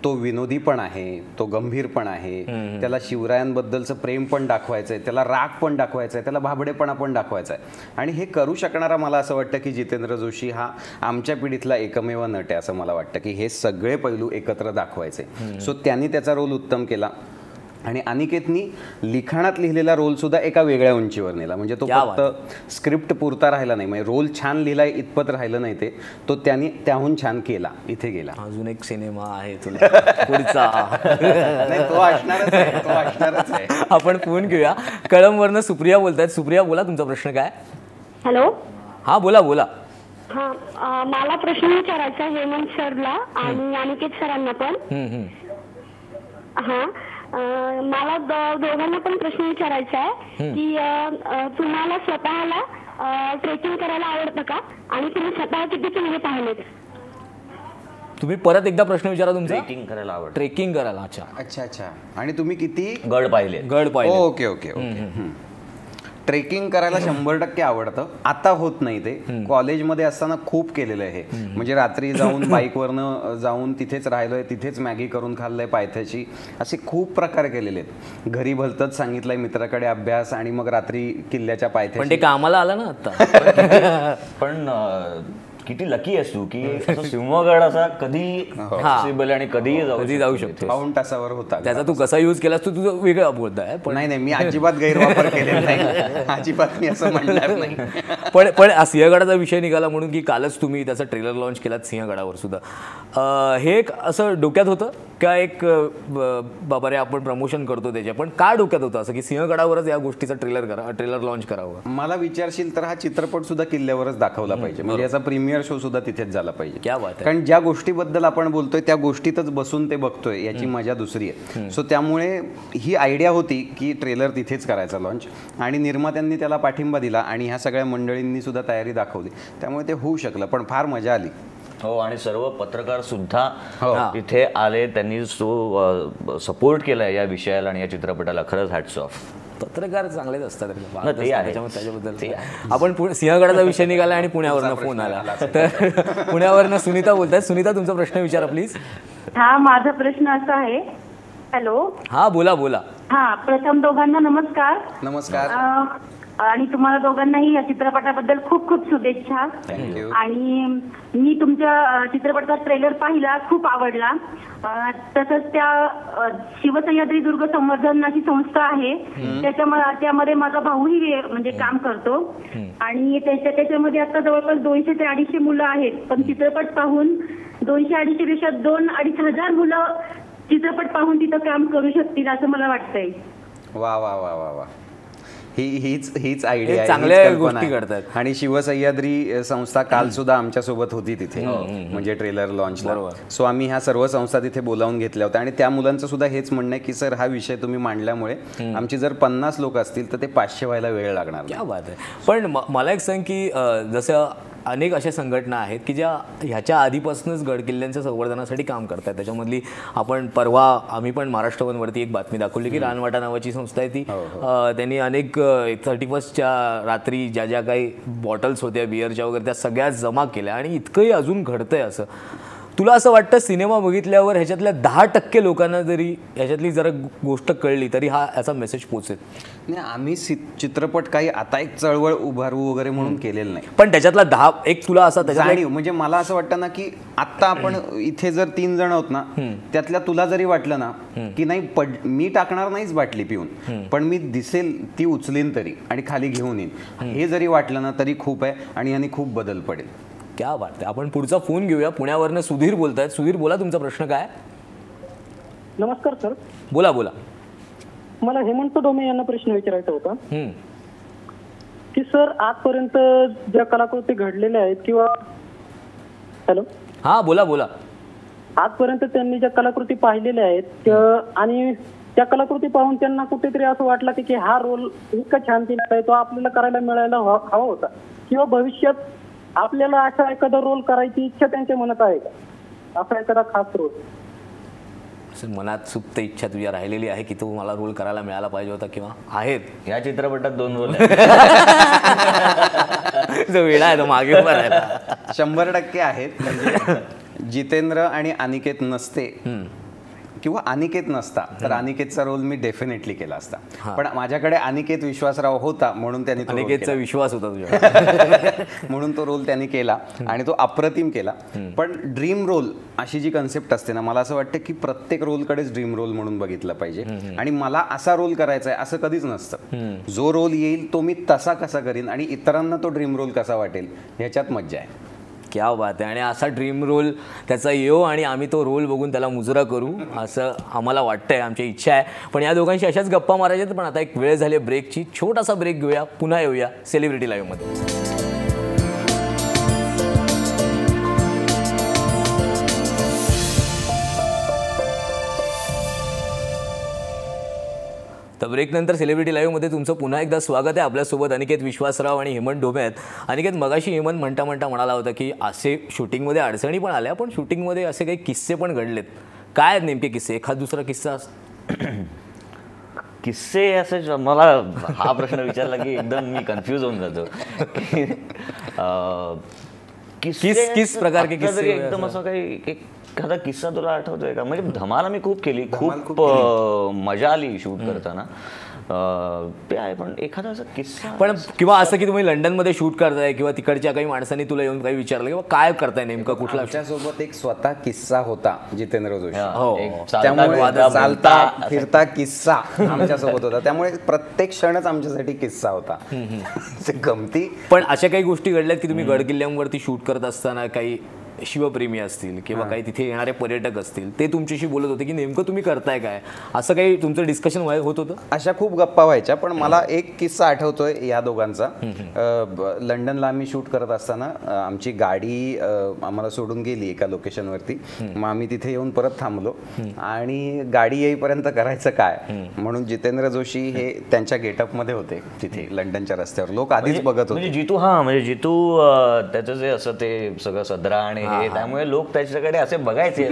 तो विनोदी पण आहे, तो गंभीर पण आहे, त्याला शिवरायांबद्दलचं प्रेम पण दाखवायचंय, त्याला राग पण दाखवायचा, त्याला भाबडेपणा पण दाखवायचा आहे. आणि हे करू शकणारा मला असं वाटतं की जितेंद्र जोशी हा आमच्या पिढीतला एकमेव नट आहे असं मला वाटतं, की हे सगळे पैलू एकत्र दाखवायचे. सो त्यांनी त्याचा रोल उत्तम केला. आणि अनिकेतनी लिखाणात लिहिलेला रोल सुद्धा एका वेगळ्या उंचीवर नेला. म्हणजे तो फक्त स्क्रिप्ट पुरता राहिला नाही, म्हणजे रोल छान लिहिलाय इतपत राहिलं नाही, तो त्यांनी त्याहून छान केला, इथे गेला. अजून एक सिनेमा आहे तुला पुढचा. तो असणारच आहे. आपण फोन घेऊया. कळमवरनं सुप्रिया बोलतायत. सुप्रिया, बोला, तुमचा प्रश्न काय? हॅलो. हा, बोला. हा, मला प्रश्न विचारायचा हेमंत सरला आणि अनिकेत सरांना पण. हा, मला दोघांना पण प्रश्न विचारायचा आहे की तुम्हाला स्वतःला ट्रेकिंग करायला आवडतं का, आणि तुम्ही स्वतः किती सिनेमे पाहिलेत? तुम्ही परत एकदा प्रश्न विचारा तुमचा. ट्रेकिंग करायला आवडतं. ट्रेकिंग करायला. अच्छा. आणि तुम्ही किती गड पाहिले? ओके. ट्रेकिंग करायला 100% आवडतं. आता होत नाही ते. कॉलेजमध्ये असताना खूप केलेलं आहे. म्हणजे रात्री जाऊन बाईकवरनं जाऊन तिथेच राहिलोय, तिथेच मॅगी करून खाल्लंय पायथ्याची, असे खूप प्रकार केलेले आहेत. घरी भलतंच सांगितलंय मित्राकडे अभ्यास, आणि मग रात्री किल्ल्याच्या पायथ्याशी. पण ते कामाला आलं ना आता. पण किती लकी आहेस तू की सिंहगड असा कधी पॉसिबल आणि कधीही जाऊ शकतो. पाऊण तासावर होता. त्याचा तू कसा यूज केलास, तू तुझं वेगळं बोलताय. पण नाही, मी अजिबात गैरवापर केलेला नाही. अजिबात मी असं म्हणणार नाही. पण सिंहगडाचा विषय निघाला म्हणून की कालच तुम्ही त्याचा ट्रेलर लॉन्च केलात सिंहगडावर सुद्धा. हे असं डोक्यात होतं इतका एक बाबा रे आपण प्रमोशन करतो त्याचे, पण काय डोक्यात होतं असं की सिंहगडावरच या गोष्टीचा ट्रेलर लॉन्च करावं? मला विचारशील तर हा चित्रपट सुद्धा किल्ल्यावरच दाखवला पाहिजे, म्हणजे याचा प्रीमियर शो सुद्धा तिथेच झाला पाहिजे. क्या बात आहे. कारण ज्या गोष्टीबद्दल आपण बोलतोय त्या गोष्टीतच बसून ते बघतोय, याची मजा दुसरी आहे. सो त्यामुळे ही आयडिया होती की ट्रेलर तिथेच करायचा लॉन्च, आणि निर्मात्यांनी त्याला पाठिंबा दिला आणि ह्या सगळ्या मंडळींनी सुद्धा तयारी दाखवली, त्यामुळे ते होऊ शकलं. पण फार मजा आली. हो, आणि सर्व पत्रकार सुद्धा इथे आले, त्यांनी सपोर्ट केला या विषयाला आणि या चित्रपटाला. खरंच हॅट्स ऑफ. पत्रकार चांगलेच असतात त्याच्याबद्दल. आपण सिंहगडाचा विषय निघाला आणि पुण्यावरनं फोन आला, तर पुण्यावरनं सुनीता बोलतात. सुनीता, तुमचा प्रश्न विचारा प्लीज. हा, माझा प्रश्न असा आहे. हॅलो. हा, बोला बोला. हा, प्रथम दोघांना नमस्कार. नमस्कार. आणि तुम्हाला दोघांनाही या चित्रपटाबद्दल खूप खूप शुभेच्छा. आणि मी तुमच्या चित्रपटाचा ट्रेलर पाहिला, खूप आवडला. तसंच त्या शिवसह्याद्री दुर्ग संवर्धन अशी संस्था आहे, त्यामध्ये माझा भाऊही म्हणजे काम करतो. आणि त्याच्यामध्ये आता जवळपास 200 ते 250 मुलं आहेत. पण चित्रपट पाहून 200-250 पेक्षा 2,000-2,500 मुलं चित्रपट पाहून तिथं काम करू शकतील असं मला वाटतंय. वा वा वा वा वा. हीच आयडिया, चांगल्या गोष्टी करतात. आणि शिवसह्याद्री संस्था काल सुद्धा आमच्या सोबत होती तिथे, म्हणजे ट्रेलर लॉन्चला. सो आम्ही ह्या सर्व संस्था तिथे बोलावून घेतल्या होत्या, आणि त्या मुलांचं सुद्धा हेच म्हणणं आहे की सर, हा विषय तुम्ही मांडल्यामुळे आमची जर 50 लोक असतील तर ते 500 व्हायला वेळ लागणार. क्या बात आहे. पण मला एक सांग की जसं अनेक अशा संघटना आहेत की ज्या ह्याच्या आधीपासूनच गडकिल्ल्यांच्या संवर्धनासाठी काम करतात. त्याच्यामधली आपण परवा आम्ही पण महाराष्ट्र वनवरती एक बातमी दाखवली की रानवाटा नावाची संस्था आहे ती, त्यांनी अनेक 31च्या रात्री ज्या ज्या काही बॉटल्स होत्या बिअरच्या वगैरे त्या सगळ्या जमा केल्या, आणि इतकंही अजून घडतंय असं. तुला असं वाटतं सिनेमा बघितल्यावर ह्याच्यातल्या 10% लोकांना जरी ह्याच्यातली जरा गोष्ट कळली तरी याचा मेसेज पोहोचेल? नाही, आम्ही चित्रपट काही आता एक चळवळ उभारू वगैरे म्हणून केलेलं नाही, पण त्याच्यातला 10 तुला असं त्याच्यात म्हणजे मला असं वाटतं ना की आता आपण इथे जर 3 जण आहोत ना, त्यातल्या तुला जरी वाटलं ना की नाही मी टाकणार नाहीच बाटली पिऊन, पण मी दिसेल ती उचलीन तरी आणि खाली घेऊन येईन, हे जरी वाटलं ना तरी खूप आहे, आणि याने खूप बदल पडेल. क्या बात आहे. आपण पुढचा फोन घेऊया. पुण्यावरनं सुधीर बोलतायत. सुधीर, बोला, तुमचा प्रश्न काय? नमस्कार सर. बोला बोला. मला हेमंत डोमे यांना प्रश्न विचारायचा होता की सर, आजपर्यंत ज्या कलाकृती घडलेल्या आहेत किंवा हॅलो हा बोला बोला आजपर्यंत त्यांनी ज्या कलाकृती पाहिलेल्या आहेत आणि त्या कलाकृती पाहून त्यांना कुठेतरी असं वाटलं की हा रोल इतका छान केला आहे, तो आपल्याला करायला मिळायला हवा होता, किंवा भविष्यात आपल्याला असा एखादा रोल करायची इच्छा त्यांच्या मनात आहे का, असा एखादा खास रोल? मनात सुप्त इच्छा तुझ्या राहिलेली आहे की तो मला रोल करायला मिळाला पाहिजे होता किंवा आहेत? या चित्रपटात 2 रोल जो वेळा आहे तो मागे उभा राहिला. 100% आहेत. म्हणजे जितेंद्र आणि अनिकेत नसते किंवा अनिकेत नसता तर अनिकेतचा रोल मी डेफिनेटली केला असता, पण माझ्याकडे अनिकेत विश्वासराव होता म्हणून त्यांनी अनिकेतचा विश्वास होता तुझ्या म्हणून तो रोल त्यांनी केला आणि तो अप्रतिम केला. पण ड्रीम रोल अशी जी कन्सेप्ट असते ना, मला असं वाटतं की प्रत्येक रोलकडेच ड्रीम रोल म्हणून बघितलं पाहिजे, आणि मला असा रोल करायचा आहे असं कधीच नसतं. जो रोल येईल तो मी तसा कसा करीन आणि इतरांना तो ड्रीम रोल कसा वाटेल ह्याच्यात मज्जा आहे. क्या बात आहे. आणि असा ड्रीम रोल त्याचा येऊ आणि आम्ही तो रोल बघून त्याला मुजरा करू असं आम्हाला वाटतंय, आमची इच्छा आहे. पण या दोघांशी अशाच गप्पा मारायच्यात, पण आता एक वेळ झाली ब्रेकची. छोटासा ब्रेक घेऊया, पुन्हा येऊया सेलिब्रिटी लाईव्हमध्ये. तर ब्रेकनंतर सेलिब्रिटी लाईव्हमध्ये तुमचं पुन्हा एकदा स्वागत आहे. आपल्यासोबत अनिकेत विश्वासराव आणि हेमंत डोमे आहेत. अनिकेत, मगाशी हेमंत म्हणता म्हणाला होता की असे शूटिंगमध्ये अडचणी पण आल्या, पण शूटिंगमध्ये असे काही किस्से पण घडलेत. काय नेमके किस्से? एखाद दुसरा किस्सा? किस्से असे मला हा प्रश्न विचारला की एकदम मी कन्फ्यूज होऊन जातो. किस प्रकार के किस्से एकदम असं काही एखादा किस्सा तुला आठवतोय का? म्हणजे धमाल आम्ही खूप केली, खूप मजा आली शूट करताना, ते आहे. पण एखादा असा किस्सा पण किंवा असं की तुम्ही लंडनमध्ये शूट करताय किंवा तिकडच्या काही माणसांनी तुला येऊन काही विचारलं किंवा काय करताय नेमकं, कुठला? आमच्यासोबत एक स्वतः किस्सा होता जितेंद्र जोशी, त्यामुळे चालता फिरता किस्सा आमच्यासोबत होता, त्यामुळे प्रत्येक क्षणच आमच्यासाठी किस्सा होता. गमती. पण अशा काही गोष्टी घडल्यात की तुम्ही गडकिल्ल्यांवरती शूट करत असताना काही शिवप्रेमी असतील किंवा काही तिथे येणारे पर्यटक असतील, ते तुमच्याशी बोलत होते की नेमकं तुम्ही करताय काय, असं काही तुमचं डिस्कशन होत होतं? अशा खूप गप्पा व्हायच्या, पण मला एक किस्सा आठवतोय या दोघांचा. लंडनला आम्ही शूट करत असताना आमची गाडी आम्हाला सोडून गेली एका लोकेशनवरती. मग आम्ही तिथे येऊन परत थांबलो आणि गाडी येईपर्यंत करायचं काय म्हणून जितेंद्र जोशी हे त्यांच्या गेटअपमध्ये होते तिथे लंडनच्या रस्त्यावर. लोक आधीच बघत होते. म्हणजे जितू त्याचं जे असं ते सगळं सदरा आणि हे, त्यामुळे लोक त्याच्याकडे असे बघायचे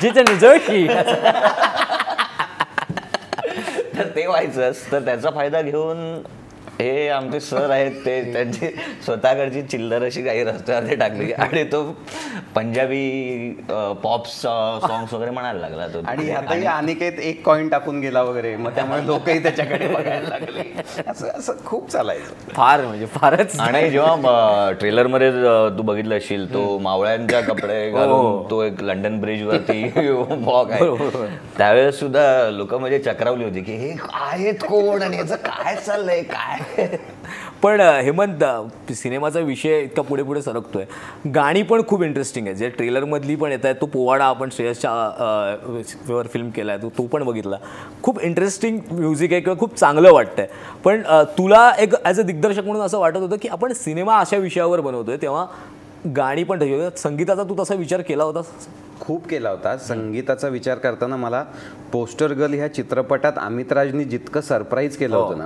जितेंद्र जोशी तर ते व्हायचंच. तर त्याचा फायदा घेऊन हे आमचे सर आहेत ते त्यांची स्वतःकडची चिल्लर अशी काही रस्त्यावर टाकली आणि तो पंजाबी पॉप सॉंग्स वगैरे म्हणायला लागला तो. आणि आताही अनिकेत एक कॉइन टाकून गेला वगैरे, मग त्यामुळे लोकही त्याच्याकडे बघायला लागले. असं खूप चालायचं फार, म्हणजे फारच. आणि जेव्हा ट्रेलर मध्ये तू बघितलं असशील तो मावळ्यांच्या कपडे घालून तो एक लंडन ब्रिज वरती वॉक आहे, त्यावेळेस सुद्धा लोक म्हणजे चक्रावली होती की हे आहेत कोण आणि याचं काय चाललंय काय. पण हेमंत, सिनेमाचा विषय इतका पुढे पुढे सरकतोय, गाणी पण खूप इंटरेस्टिंग आहे. जे ट्रेलरमधली पण येत आहे, तो पोवाडा आपण श्रेयसच्या फिल्म केला आहे, तो पण बघितला. खूप इंटरेस्टिंग म्युझिक आहे किंवा खूप चांगलं वाटतंय. पण तुला एक ॲज अ दिग्दर्शक म्हणून असं वाटत होतं की आपण सिनेमा अशा विषयावर बनवतोय, तेव्हा गाणी पण ठेवली. संगीताचा तू तसा विचार केला होता? खूप केला होता. संगीताचा विचार करताना मला पोस्टर गर्ल ह्या चित्रपटात अमित राजनी जितकं सरप्राईज केलं होतं ना,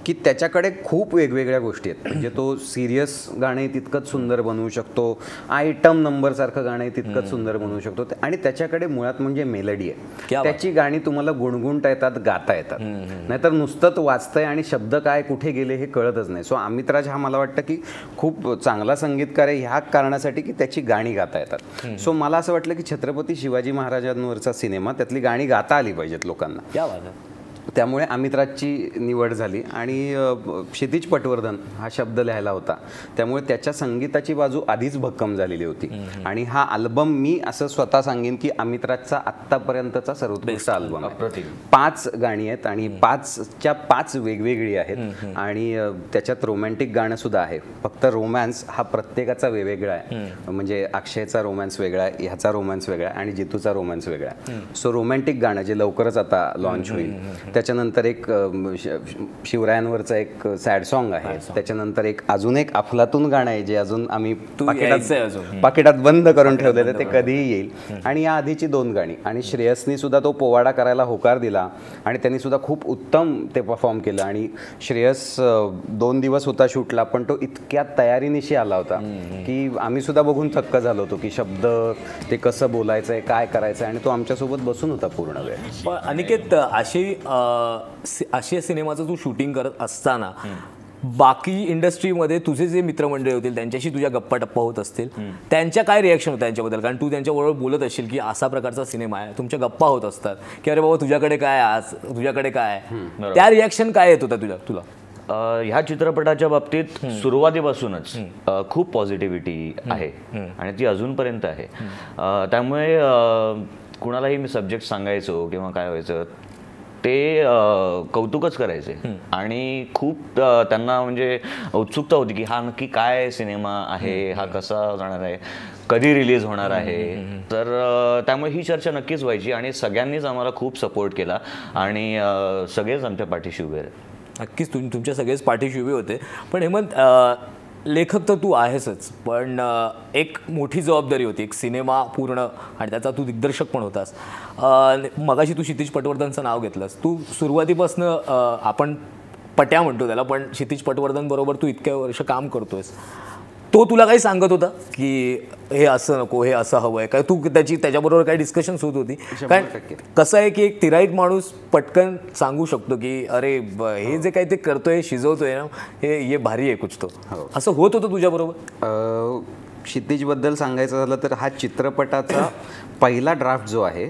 की त्याच्याकडे खूप वेगवेगळ्या गोष्टी आहेत. म्हणजे तो सिरियस गाणे तितकंच सुंदर बनवू शकतो, आयटम नंबर सारखं गाणे तितकंच सुंदर बनवू शकतो, आणि त्याच्याकडे मुळात म्हणजे मेलडी आहे. त्याची गाणी तुम्हाला गुणगुणता येतात, गाता येतात, नाहीतर नुसतंच वाचतंय आणि शब्द काय कुठे गेले हे कळतच नाही. सो अमित राज हा मला वाटतं की खूप चांगला संगीतकार आहे ह्या कारणासाठी की त्याची गाणी गाता येतात. सो मला असं वाटलं की छत्रपती शिवाजी महाराजांवरचा सिनेमा, त्यातली गाणी गाता आली पाहिजेत लोकांना. त्यामुळे अमितराजची निवड झाली. आणि क्षितिज पटवर्धन हा शब्द लिहायला होता, त्यामुळे त्याच्या संगीताची बाजू आधीच भक्कम झालेली होती. आणि हा अल्बम मी असं स्वतः सांगेन की अमितराजचा आत्तापर्यंतचा सर्वोत्कृष्ट अल्बम आहे. 5 गाणी आहेत आणि 5च्या 5 वेगवेगळी आहेत. आणि त्याच्यात रोमॅन्टिक गाणं सुद्धा आहे. फक्त रोमॅन्स हा प्रत्येकाचा वेगवेगळा आहे. म्हणजे अक्षयचा रोमॅन्स वेगळा आहे, ह्याचा रोमॅन्स वेगळा आहे आणि जितूचा रोमॅन्स वेगळा आहे. सो रोमॅन्टिक गाणं जे लवकरच आता लॉन्च होईल, त्याच्यानंतर एक शिवरायांवरचं एक सॅड सॉन्ग आहे, त्याच्यानंतर अजून एक अफलातून गाणं आहे जे अजून आम्ही पाकिटात बंद करून ठेवलेलं, ते कधीही येईल. आणि या आधीची 2 गाणी. आणि श्रेयसनी सुद्धा तो पोवाडा करायला होकार दिला आणि त्यांनी सुद्धा खूप उत्तम ते परफॉर्म केलं. आणि श्रेयस 2 दिवस होता शूटला, पण तो इतक्या तयारीनिशी आला होता की आम्ही सुद्धा बघून थक्क झालो होतो की शब्द ते कसं बोलायचं आहे, काय करायचं आहे, आणि तो आमच्यासोबत बसून होता पूर्ण वेळ. अनिकेत, आशिया सिनेमाचं तू शूटिंग करत असताना बाकी इंडस्ट्रीमध्ये तुझे जे मित्रमंडळी होतील त्यांच्याशी तुझ्या गप्पा टप्पा होत असतील, त्यांच्या काय रिॲक्शन होत्या त्यांच्याबद्दल? कारण तू त्यांच्याबरोबर बोलत असशील की असा प्रकारचा सिनेमा आहे, तुमच्या गप्पा होत असतात की अरे बाबा तुझ्याकडे काय, आज तुझ्याकडे काय, त्या रिॲक्शन काय येत होता तुला? ह्या चित्रपटाच्या बाबतीत सुरुवातीपासूनच खूप पॉझिटिव्हिटी आहे आणि ती अजूनपर्यंत आहे. त्यामुळे कुणालाही मी सब्जेक्ट सांगायचो किंवा काय व्हायचं ते कौतुकच करायचे आणि खूप त्यांना म्हणजे उत्सुकता होती की हा नक्की काय सिनेमा आहे, हा कसा जाणार आहे, कधी रिलीज होणार आहे. तर त्यामुळे ही चर्चा नक्कीच व्हायची आणि सगळ्यांनीच आम्हाला खूप सपोर्ट केला आणि सगळेच आमच्या पाठीशी उभे राहिले. नक्कीच तुमच्या सगळेच पाठीशी उभे होते. पण हेमंत, लेखक तर तू आहेसच, पण एक मोठी जबाबदारी होती, एक सिनेमा पूर्ण, आणि त्याचा तू दिग्दर्शक पण होतास. मगाशी तू क्षितिज पटवर्धनचं नाव घेतलंस. तू सुरुवातीपासनं, आपण पट्या म्हणतो त्याला, पण क्षितिज पटवर्धन बरोबर तू इतक्या वर्ष काम करतोयस, तो तुला काही सांगत होता की हे असं नको, हे असं हवं आहे काय? तू त्याच्याबरोबर काही डिस्कशन्स होत होती? कारण कसं आहे की एक तिराईत माणूस पटकन सांगू शकतो की अरे हे जे काही ते करतोय, शिजवतोय ना, हे भारी आहे कुछ तो. असं होत होतं तुझ्याबरोबर? क्षितिजबद्दल सांगायचं झालं तर हा चित्रपटाचा पहिला ड्राफ्ट जो आहे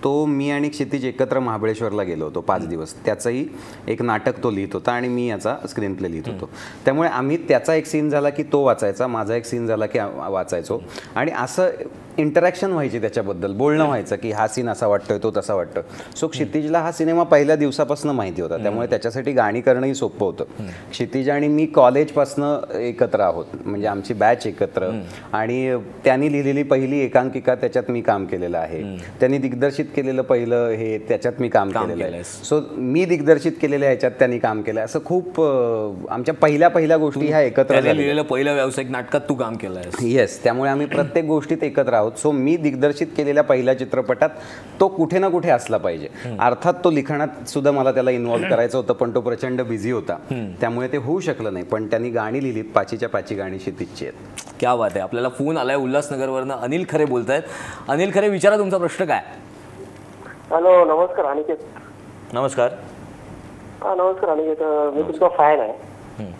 तो मी आणि क्षितिज एकत्र महाबळेश्वरला गेलो होतो 5 दिवस. त्याचंही एक नाटक तो लिहित होता आणि मी याचा स्क्रीन प्ले लिहित होतो. त्यामुळे आम्ही त्याचा एक सीन झाला की तो वाचायचा, माझा एक सीन झाला की वाचायचो. आणि असं इंटरॅक्शन व्हायची त्याच्याबद्दल, बोलणं व्हायचं की हा सीन असा वाटतोय, तो तसा वाटतोय. सो क्षितिजला हा सिनेमा पहिल्या दिवसापासून माहिती होता, त्यामुळे त्याच्यासाठी गाणी करणंही सोपं होतं. क्षितिज आणि मी कॉलेजपासनं एकत्र आहोत, म्हणजे आमची बॅच एकत्र, आणि त्यांनी लिहिलेली पहिली एकांकिका त्याच्यात मी काम केलेलं आहे, त्यांनी दिग्दर्शित केलेलं पहिलं हे त्याच्यात मी काम केलेलं आहे. सो मी दिग्दर्शित केलेल्या ह्याच्यात त्यांनी काम केलं, असं खूप आमच्या पहिल्या गोष्टी ह्या एकत्र लिहिलेलं पहिल्या व्यावसायिक नाटकात तू काम केलं आहे. येस, त्यामुळे आम्ही प्रत्येक गोष्टीत एकत्र आहोत. सो मी दिग्दर्शित केलेल्या पहिल्या चित्रपटात तो कुठे ना कुठे असला पाहिजे. अर्थात तो लिखाणात सुद्धा मला त्याला इन्व्हॉल्व करायचं होतं, पण तो प्रचंड बिझी होता, त्यामुळे ते होऊ शकलं नाही. पण त्यांनी गाणी लिहिली, पाचीच्या पाची गाणी क्षितिजची आहेत. क्या बात आहे. आपल्याला फोन आलाय उल्हासनगरवरनं, अनिल खरे बोलतायत. अनिल खरे, विचारा तुमचा प्रश्न काय. हॅलो, नमस्कार अनिकेत. नमस्कार. नमस्कार अनिकेत, मी तुमचा फॅन आहे.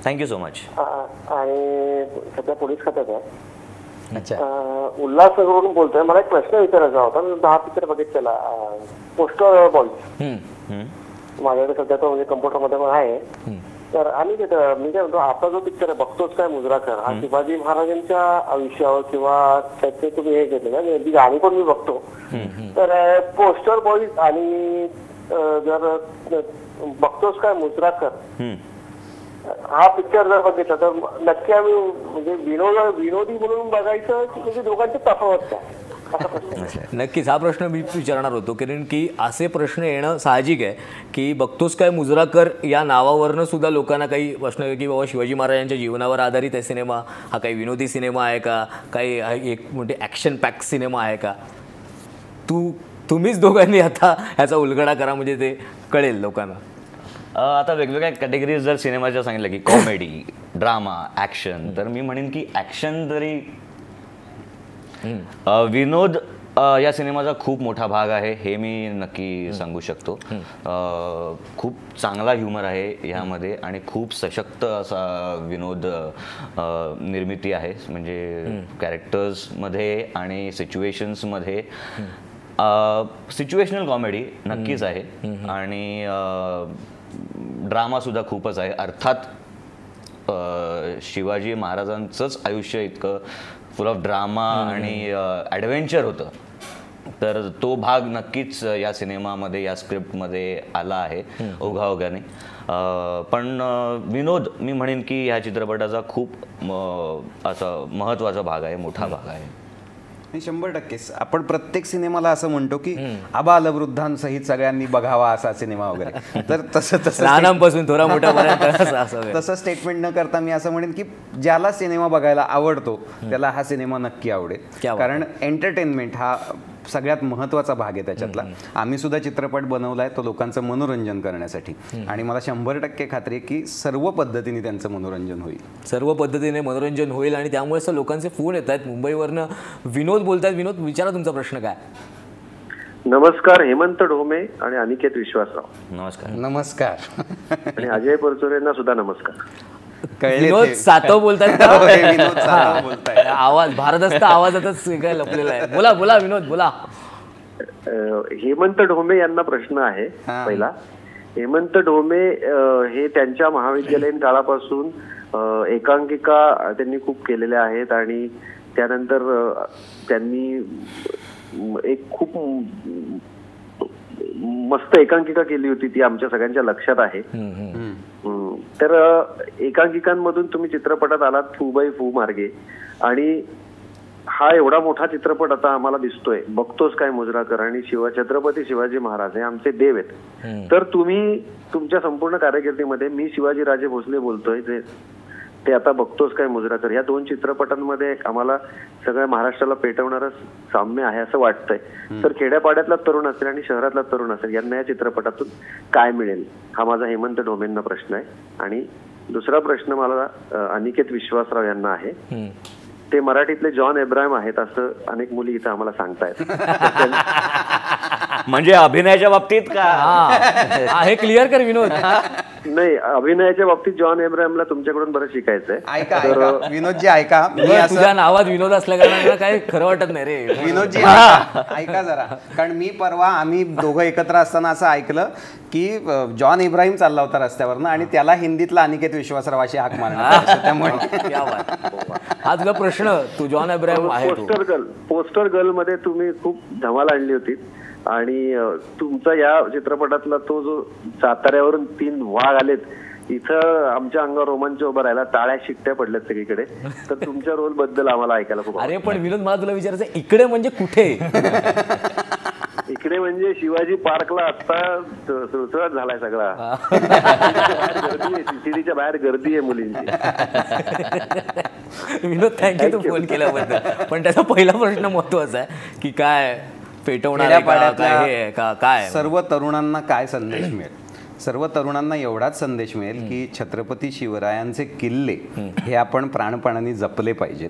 Thank you so much. आणि सध्या पोलीस खात्यात आहे. उल्हासनगरवरून बोलतोय. मला एक प्रश्न विचारायचा होता. मी 10 पिक्चर बघितलेला, पोस्टर बॉयज. माझ्याकडे सध्या तो म्हणजे कम्प्युटरमध्ये पण आहे. तर आणि मी काय म्हणतो, आपला जो पिक्चर आहे बघतोच काय मुजराकर, हा शिवाजी महाराजांच्या आयुष्यावर किंवा त्याचे तुम्ही हे घेतले ना, ती गाणी पण मी बघतो. तर पोस्टर बॉयज आणि जर बघतोच काय मुजराकर हा पिक्चर जर बघितला तर नक्की आम्ही म्हणजे विनोदी म्हणून बघायचं की म्हणजे दोघांची तफावत काय. नक्कीच हा प्रश्न मी विचारणार होतो, कारण की असे प्रश्न येणं साहजिक आहे की बघतोस काय मुजराकर या नावावरनं सुद्धा लोकांना काही प्रश्न की बाबा शिवाजी महाराजांच्या जीवनावर आधारित आहे सिनेमा, हा काही विनोदी सिनेमा आहे का, काही एक म्हणजे ॲक्शन पॅक सिनेमा आहे का. तुम्हीच दोघांनी आता ह्याचा उलगडा करा, म्हणजे ते कळेल लोकांना. आता वेगवेगळ्या कॅटेगरीज जर सिनेमाच्या सांगितलं की कॉमेडी, ड्रामा, ॲक्शन, तर मी म्हणेन की ॲक्शन तरी विनोद या सिनेमाचा खूप मोठा भाग आहे, हे मी नक्की सांगू शकतो. खूप चांगला ह्युमर आहे ह्यामध्ये आणि खूप सशक्त असा विनोद निर्मिती आहे, म्हणजे कॅरेक्टर्समध्ये आणि सिच्युएशन्समध्ये. सिच्युएशनल कॉमेडी नक्कीच आहे आणि ड्रामासुद्धा खूपच आहे. अर्थात शिवाजी महाराजांचंच आयुष्य इतकं फुल ऑफ ड्रामा आणि ॲडव्हेंचर होतं, तर तो भाग नक्कीच या सिनेमामध्ये, या स्क्रिप्टमध्ये आला आहे ओघाओघाने. पण विनोद मी म्हणेन की ह्या चित्रपटाचा खूप असा महत्त्वाचा भाग आहे, मोठा भाग आहे. 100% आपण प्रत्येक सिनेमाला असं म्हणतो की आबालवृद्धांसहित सगळ्यांनी बघावा असा सिनेमा वगैरे, तर तसं लहानांपासून थोडा मोठ्यापर्यंत तसं स्टेटमेंट न करता मी असं म्हणेन की ज्याला सिनेमा बघायला आवडतो त्याला हा सिनेमा नक्की आवडेल, कारण एंटरटेनमेंट हा सगळ्यात महत्त्वाचा भाग आहे त्याच्यातला. आम्ही सुद्धा चित्रपट बनवलाय तो लोकांचं मनोरंजन करण्यासाठी, आणि मला 100% खात्री आहे की सर्व पद्धतीने त्यांचं मनोरंजन होईल, सर्व पद्धतीने मनोरंजन होईल. आणि त्यामुळेच लोकांचे फोन येत आहेत. मुंबईवरनं विनोद बोलतायत. विनोद, विचारा तुमचा प्रश्न काय. नमस्कार, हेमंत ढोमे आणि अनिकेत विश्वासराव. नमस्कार. नमस्कार. आणि अजय परचुरेंना सुद्धा नमस्कार. विनोद सातव बोलतात. आवाज भारदस्त आवाजातच काय लपलेला आहे. बोला बोला विनोद, बोला. हेमंत ढोमे यांना प्रश्न आहे. पहिला, हेमंत ढोमे हे त्यांच्या महाविद्यालयीन काळापासून एकांकिका त्यांनी खूप केलेल्या आहेत आणि त्यानंतर त्यांनी एक खूप मस्त एकांकिका केली होती, ती आमच्या सगळ्यांच्या लक्षात आहे. तर एकांकिकांमधून तुम्ही चित्रपटात आलात फू बाई फू मार्गे, आणि हा एवढा मोठा चित्रपट आता आम्हाला दिसतोय, बघतोच काय मुजराकर आणि छत्रपती शिवाजी महाराज हे आमचे देव आहेत. तर तुम्ही तुमच्या संपूर्ण कारकिर्दीमध्ये, मी शिवाजी राजे भोसले बोलतोय, ते आता बघतोच काय मुजराकर, या 2 चित्रपटांमध्ये आम्हाला सगळ्या महाराष्ट्राला पेटवणारं साम्य आहे असं वाटतंय. तर खेड्यापाड्यातला तरुण असेल आणि शहरातला तरुण असेल, यांना या चित्रपटातून काय मिळेल, हा माझा हेमंत ढोमेंना प्रश्न आहे. आणि दुसरा प्रश्न मला अनिकेत विश्वासराव यांना आहे. ते मराठीतले जॉन एब्राहिम आहेत असं अनेक मुली इथं आम्हाला सांगतायत. म्हणजे अभिनयाच्या बाबतीत का हे क्लिअर कर विनोद. नाही, अभिनयाच्या बाबतीत जॉन एब्राहमला तुमच्याकडून बरं शिकायचंय. ऐका विनोदजी, ऐका, तुझ्या नावात विनोद असल्या कारणाने काही खरं वाटत नाही रे विनोदजी. ऐका जरा, कारण मी परवा आम्ही दोघं एकत्र असताना असं ऐकलं की जॉन इब्राहिम चालला होता रस्त्यावरनं आणि त्याला हिंदीतला अनिकेत विश्वासरावाशी हाक मारण्यात. त्यामुळे हा तुझा प्रश्न, तू जॉन इब्राहिम आहे. पोस्टर गर्ल मध्ये तुम्ही खूप धमाल आणली होती आणि तुमचा या चित्रपटातला तो जो साताऱ्यावरून 3 वाघ आलेत, इथं आमच्या अंगावर रोमांच उभं राहिला, टाळ्या शिट्ट्या पडल्यात सगळीकडे. तर तुमच्या रोल बद्दल आम्हाला ऐकायला खूप. अरे पण विनोद, मला तुला विचारायचं, इकडे म्हणजे कुठे? इकडे म्हणजे शिवाजी पार्कला आता सुळसुळाट झालाय सगळा. गर्दी आहे, सीसीडीच्या बाहेर गर्दी आहे मुलींची. विनोद, थँक्यू तू फोन केल्याबद्दल. पण त्याचा पहिला प्रश्न महत्वाचा आहे की काय पेटवणार काय? सर्व तरुणांना काय संदेश मिळेल? सर्व तरुणांना एवढाच संदेश मिळेल की छत्रपती शिवरायांचे किल्ले हे आपण प्राणपणाने जपले पाहिजेत.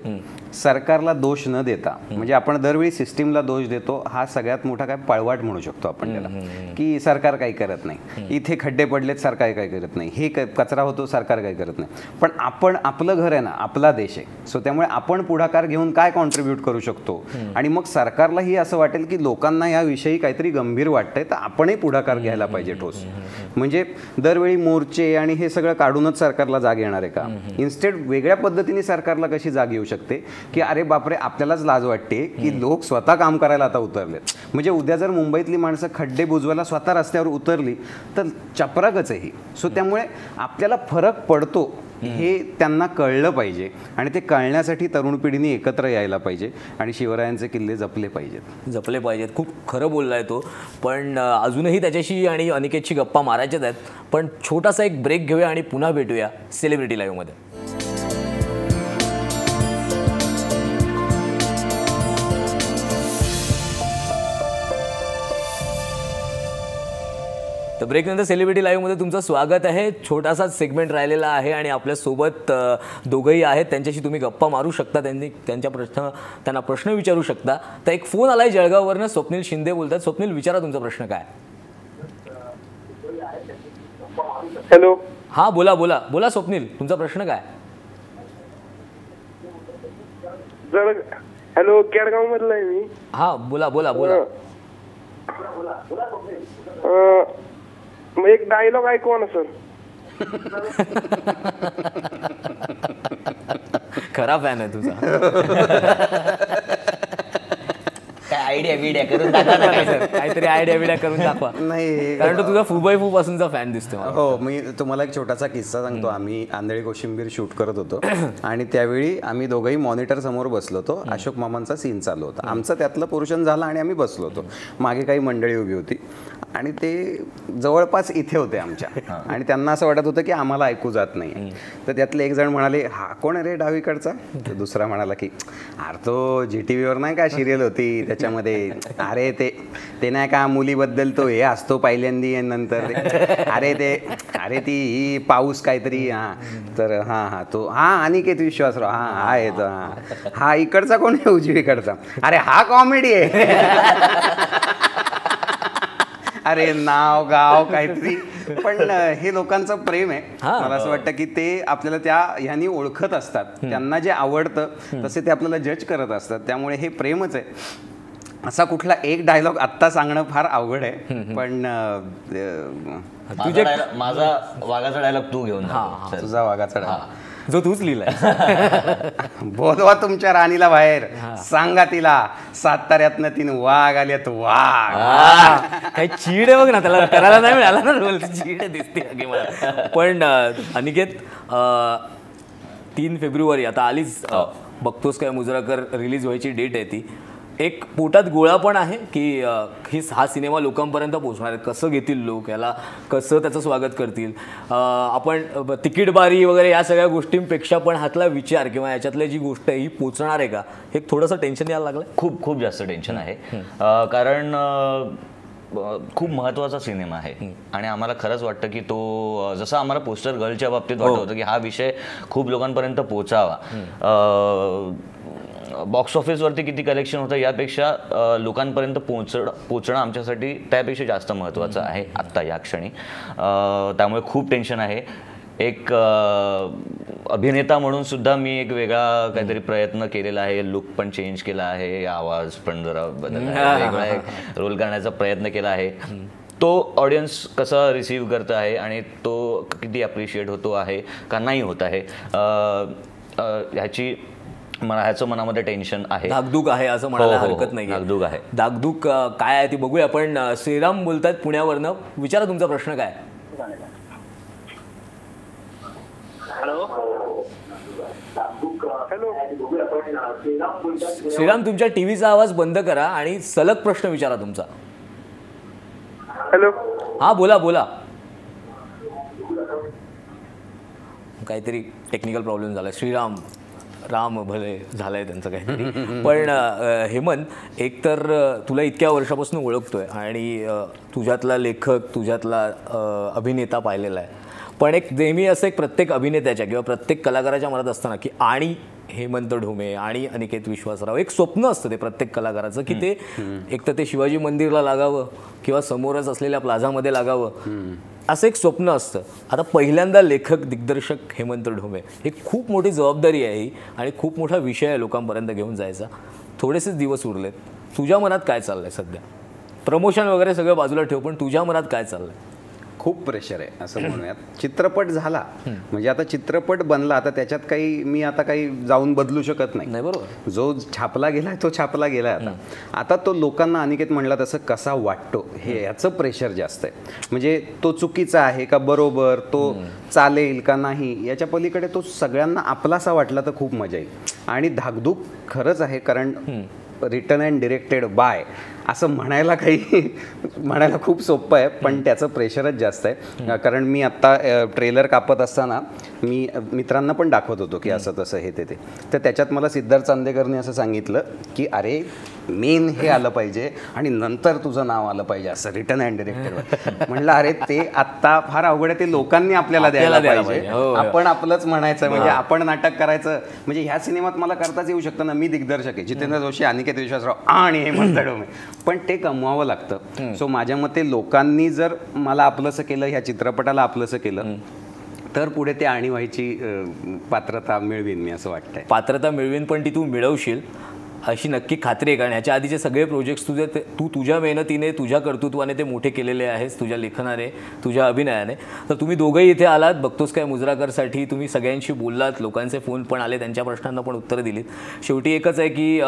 सरकारला दोष न देता, म्हणजे आपण दरवेळी सिस्टीमला दोष देतो, हा सगळ्यात मोठा काय पळवाट म्हणू शकतो आपण त्याला, की सरकार काही करत नाही, इथे खड्डे पडलेत सरकार काही करत नाही, हे कचरा होतो सरकार काही करत नाही. पण आपण, आपलं घर आहे ना, आपला देश आहे, सो त्यामुळे आपण पुढाकार घेऊन काय कॉन्ट्रीब्यूट करू शकतो. आणि मग सरकारलाही असं वाटेल की लोकांना याविषयी काहीतरी गंभीर वाटतंय, तर आपणही पुढाकार घ्यायला पाहिजे ठोस. म्हणजे दरवेळी मोर्चे आणि हे सगळं काढूनच सरकारला जाग येणार आहे का? इन्स्टेड वेगळ्या पद्धतीने सरकारला कशी जाग येऊ शकते की अरे बापरे, आपल्यालाच लाज वाटते की लोक स्वतः काम करायला आता उतरलेत. म्हणजे उद्या जर मुंबईतली माणसं खड्डे बुजवायला स्वतः रस्त्यावर उतरली तर चपराकच आहे ही. सो त्यामुळे आपल्याला फरक पडतो हे त्यांना कळलं पाहिजे आणि ते कळण्यासाठी तरुण पिढीने एकत्र यायला पाहिजे आणि शिवरायांचे किल्ले जपले पाहिजेत. खूप खरं बोललाय तो. पण अजूनही त्याच्याशी आणि अनिकेतची गप्पा मारायच्याच आहेत. पण छोटासा एक ब्रेक घेऊया आणि पुन्हा भेटूया सेलिब्रिटी लाईव्हमध्ये. तर ब्रेकनंतर सेलिब्रिटी लाईव्हमध्ये तुमचं स्वागत आहे. छोटासा सेगमेंट राहिलेला आहे आणि आपल्यासोबत दोघंही आहेत, त्यांच्याशी तुम्ही गप्पा मारू शकता, त्यांना प्रश्न विचारू शकता. तर एक फोन आलाय जळगाववरनं, स्वप्नील शिंदे बोलतात. स्वप्नील, विचारा तुमचा प्रश्न काय. हॅलो. हा, बोला बोला बोला स्वप्नील, तुमचा प्रश्न काय. हॅलो, केडगाव मधला आहे मी. हा, बोला बोला बोला. एक डायलॉग ऐकवा ना सर. खरा फॅन आहे तुझा. काय आयडिया बिडिया करून दाखवा, काहीतरी आयडिया बिडिया करून दाखवा. नाही, कारण तो तुझा फुबाई फू पासूनचा फॅन दिसतो. हो, मी तुम्हाला एक छोटासा किस्सा सांगतो. आम्ही आंधळी कोशिंबीर शूट करत होतो आणि त्यावेळी आम्ही दोघंही मॉनिटर समोर बसलो होतो. अशोक मामांचा सीन चालू होता, आमचं त्यातलं पोर्शन झालं आणि आम्ही बसलो होतो. मागे काही मंडळी उभी होती आणि ते जवळपास इथे होते आमच्या, आणि त्यांना असं वाटत होतं की आम्हाला ऐकू जात नाही. तर त्यातले एक जण म्हणाले, हा कोण आहे रे डावीकडचा? तर दुसरा म्हणाला की अरे तो GTVवर नाही का सिरियल होती त्याच्यामध्ये, अरे ते नाही का मुलीबद्दल तो हे असतो पहिल्यांदी नंतर, अरे ती ही पाऊस काहीतरी. हां, तर हां तो अनिकेत विश्वासराव. आहे तो. हा इकडचा कोण आहे उजवीकडचा? अरे हा कॉमेडी आहे. अरे नाव गाव काहीतरी. पण हे लोकांचं प्रेम आहे. मला असं वाटतं की ते आपल्याला त्या ह्यांनी ओळखत असतात, त्यांना जे आवडतं तसे ते आपल्याला जज करत असतात. त्यामुळे हे प्रेमच आहे. असा कुठला एक डायलॉग आत्ता सांगणं फार अवघड आहे. पण माझा वाघाचा डायलॉग तू घेऊन. तुझा वाघाचा डायलॉग जो तूच लिहिलाय. बोलवा तुमच्या राणीला बाहेर, सांगा तिला साताऱ्यातनं 3 वाघ आल्यात. वाघ काही चीड आहे बघ ना, त्याला करायला नाही मिळाला ना रोल. चीड दिसते मला. पण अनिकेत, 3 फेब्रुवारी आता आलीच, बघतोस काय मुजराकर रिलीज व्हायची डेट आहे ती. एक पोटात गोळा पण आहे की हा सिनेमा लोकांपर्यंत पोहोचणार आहे, कसं घेतील लोक याला, कसं त्याचं स्वागत करतील. आपण तिकीट बारी वगैरे या सगळ्या गोष्टींपेक्षा पण हातला विचार किंवा याच्यातली जी गोष्ट आहे ही पोचणार आहे का, हे थोडंसं टेन्शन यायला लागलं. खूप जास्त टेन्शन आहे. कारण खूप महत्त्वाचा सिनेमा आहे आणि आम्हाला खरंच वाटतं की तो, जसं आम्हाला पोस्टर गर्लच्या बाबतीत वाटत होतं की हा विषय खूप लोकांपर्यंत पोचावा. बॉक्स ऑफिसवरती किती कलेक्शन होतं यापेक्षा लोकांपर्यंत पोचणं आमच्यासाठी त्यापेक्षा जास्त महत्त्वाचं आहे आत्ता या क्षणी. त्यामुळे खूप टेन्शन आहे. एक अभिनेता म्हणून सुद्धा मी एक वेगळा काहीतरी प्रयत्न केलेला आहे. लुक पण चेंज केला आहे, आवाज पण जरा बदलला, वेगळा एक रोल करण्याचा प्रयत्न केला आहे. तो ऑडियन्स कसा रिसीव्ह करत आहे आणि तो किती अप्रिशिएट होतो आहे का नाही होत आहे ह्याचं मनामध्ये टेन्शन आहे, धाकधूक आहे असं म्हणायला हरकत नाही. धाकधूक आहे. धाकधूक काय आहे ती बघूया. पण श्रीराम बोलतात पुण्यावरनं. विचारा तुमचा प्रश्न काय. श्रीराम तुमच्या टीव्हीचा आवाज बंद करा आणि सलग प्रश्न विचारा तुमचा. हॅलो. हा बोला बोला. काहीतरी टेक्निकल प्रॉब्लेम झाला. श्रीराम राम भले झालंय त्यांचं काहीतरी. पण हेमंत, एकतर तुला इतक्या वर्षापासून ओळखतोय आणि तुझ्यातला लेखक, तुझ्यातला अभिनेता पाहिलेला आहे. पण एक नेहमी असं एक प्रत्येक अभिनेत्याच्या किंवा प्रत्येक कलाकाराच्या मनात असताना की आणि हेमंत ढोमे आणि अनिकेत विश्वासराव एक स्वप्न असतं ते प्रत्येक कलाकाराचं की ते एक तर ते शिवाजी मंदिरला लागावं किंवा समोरच असलेल्या प्लाझामध्ये लागावं असं एक स्वप्न असतं. आता पहिल्यांदा लेखक दिग्दर्शक हेमंत ढोमे ही खूप मोठी जबाबदारी आहे ही आणि खूप मोठा विषय आहे लोकांपर्यंत घेऊन जायचा. थोडेसेच दिवस उरलेत. तुझ्या मनात काय चाललंय सध्या? प्रमोशन वगैरे सगळं बाजूला ठेव, पण तुझ्या मनात काय चाललंय? खूप प्रेशर आहे असं म्हणूयात. चित्रपट झाला म्हणजे आता चित्रपट बनला, आता त्याच्यात काही मी आता काही जाऊन बदलू शकत नाही. बरोबर. जो छापला गेलाय तो छापला गेलाय. आता तो लोकांना अनिकेत म्हणला तसं कसा वाटतो हे याचं प्रेशर जास्त आहे. म्हणजे तो चुकीचा आहे का बरोबर, तो चालेल का नाही, याच्या पलीकडे तो सगळ्यांना आपलासा वाटला तर खूप मजा येईल. आणि धाकधूक खरंच आहे, कारण रिटन अँड डिरेक्टेड बाय असं म्हणायला खूप सोपं आहे, पण त्याचं प्रेशरच जास्त आहे. कारण मी आत्ता ट्रेलर कापत असताना मी मित्रांना पण दाखवत होतो की असं तसं हे ते तर त्याच्यात मला सिद्धार्थ चांदेकरने असं सांगितलं की अरे मेन हे आलं पाहिजे आणि नंतर तुझं नाव आलं पाहिजे असं रिटन अँड डिरेक्टेड. म्हणलं अरे ते आत्ता फार अवघड आहे, ते लोकांनी आपल्याला द्यायला पाहिजे. आपण आपलंच म्हणायचं, म्हणजे आपण नाटक करायचं. म्हणजे ह्या सिनेमात मला करताच येऊ शकतं ना, मी दिग्दर्शक आहे, जितेंद्र जोशी, अनिकेत विश्वासराव आणि हेमंत ढोमे, पण ते कमवावं लागतं. सो माझ्या मते लोकांनी जर मला आपलंसं केलं, ह्या चित्रपटाला आपलंसं केलं तर पुढे ते आणीबाईची पात्रता मिळवीन मी असं वाटतंय. पात्रता मिळवीन, पण ती तू मिळवशील अशी नक्की खात्री आहे. कारण ह्याच्या आधीचे सगळे प्रोजेक्ट्स तू तुझ्या मेहनतीने, तुझ्या कर्तृत्वाने ते मोठे केलेले आहेस, तुझ्या लेखनाने, तुझ्या अभिनयाने. तर तुम्ही दोघंही इथे आलात बघतोस काय मुजराकरसाठी. तुम्ही सगळ्यांशी बोललात, लोकांचे फोन पण आले, त्यांच्या प्रश्नांना पण उत्तरं दिलीत. शेवटी एकच आहे की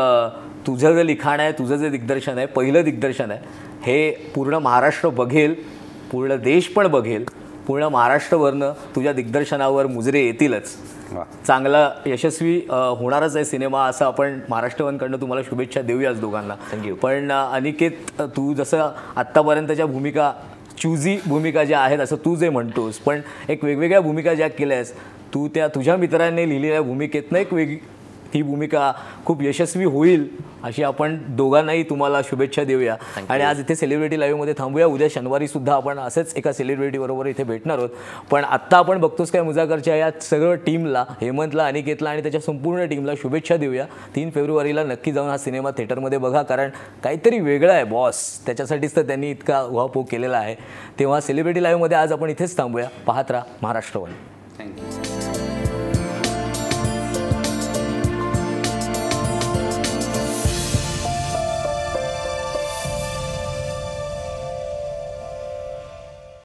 तुझं जे लिखाण आहे, तुझं जे दिग्दर्शन आहे, पहिलं दिग्दर्शन आहे, हे पूर्ण महाराष्ट्र बघेल, पूर्ण देश पण बघेल. पूर्ण महाराष्ट्रभरनं तुझ्या दिग्दर्शनावर मुजरे येतीलच. चांगला यशस्वी होणारच आहे सिनेमा, असं आपण महाराष्ट्रवांकडनं तुम्हाला शुभेच्छा देऊयाच दोघांना. थँक्यू. पण अनिकेत, तू जसं आत्तापर्यंतच्या भूमिका, चूझी भूमिका ज्या आहेत असं तू जे म्हणतोस, पण एक वेगवेगळ्या भूमिका ज्या केल्यास तू, त्या तुझ्या मित्रांनी लिहिलेल्या भूमिकेतनं एक ही भूमिका खूप यशस्वी होईल अशी आपण दोघांनाही तुम्हाला शुभेच्छा देऊया. आणि आज इथे सेलिब्रिटी लाईव्हमध्ये थांबूया. उद्या शनिवारी सुद्धा आपण असेच एका सेलिब्रिटीबरोबर इथे भेटणार आहोत. पण आत्ता आपण बघतोस काय मुजराकरच्या या सगळं टीमला, हेमंतला, अनिकेतला आणि त्याच्या संपूर्ण टीमला शुभेच्छा देऊया. 3 फेब्रुवारीला नक्की जाऊन हा सिनेमा थिएटरमध्ये बघा, कारण काहीतरी वेगळं आहे बॉस, त्याच्यासाठीच तर त्यांनी इतका उहापोह केलेला आहे. तेव्हा सेलिब्रिटी लाईव्हमध्ये आज आपण इथेच थांबूया. पाहत राहा महाराष्ट्र वन. थँक्यू.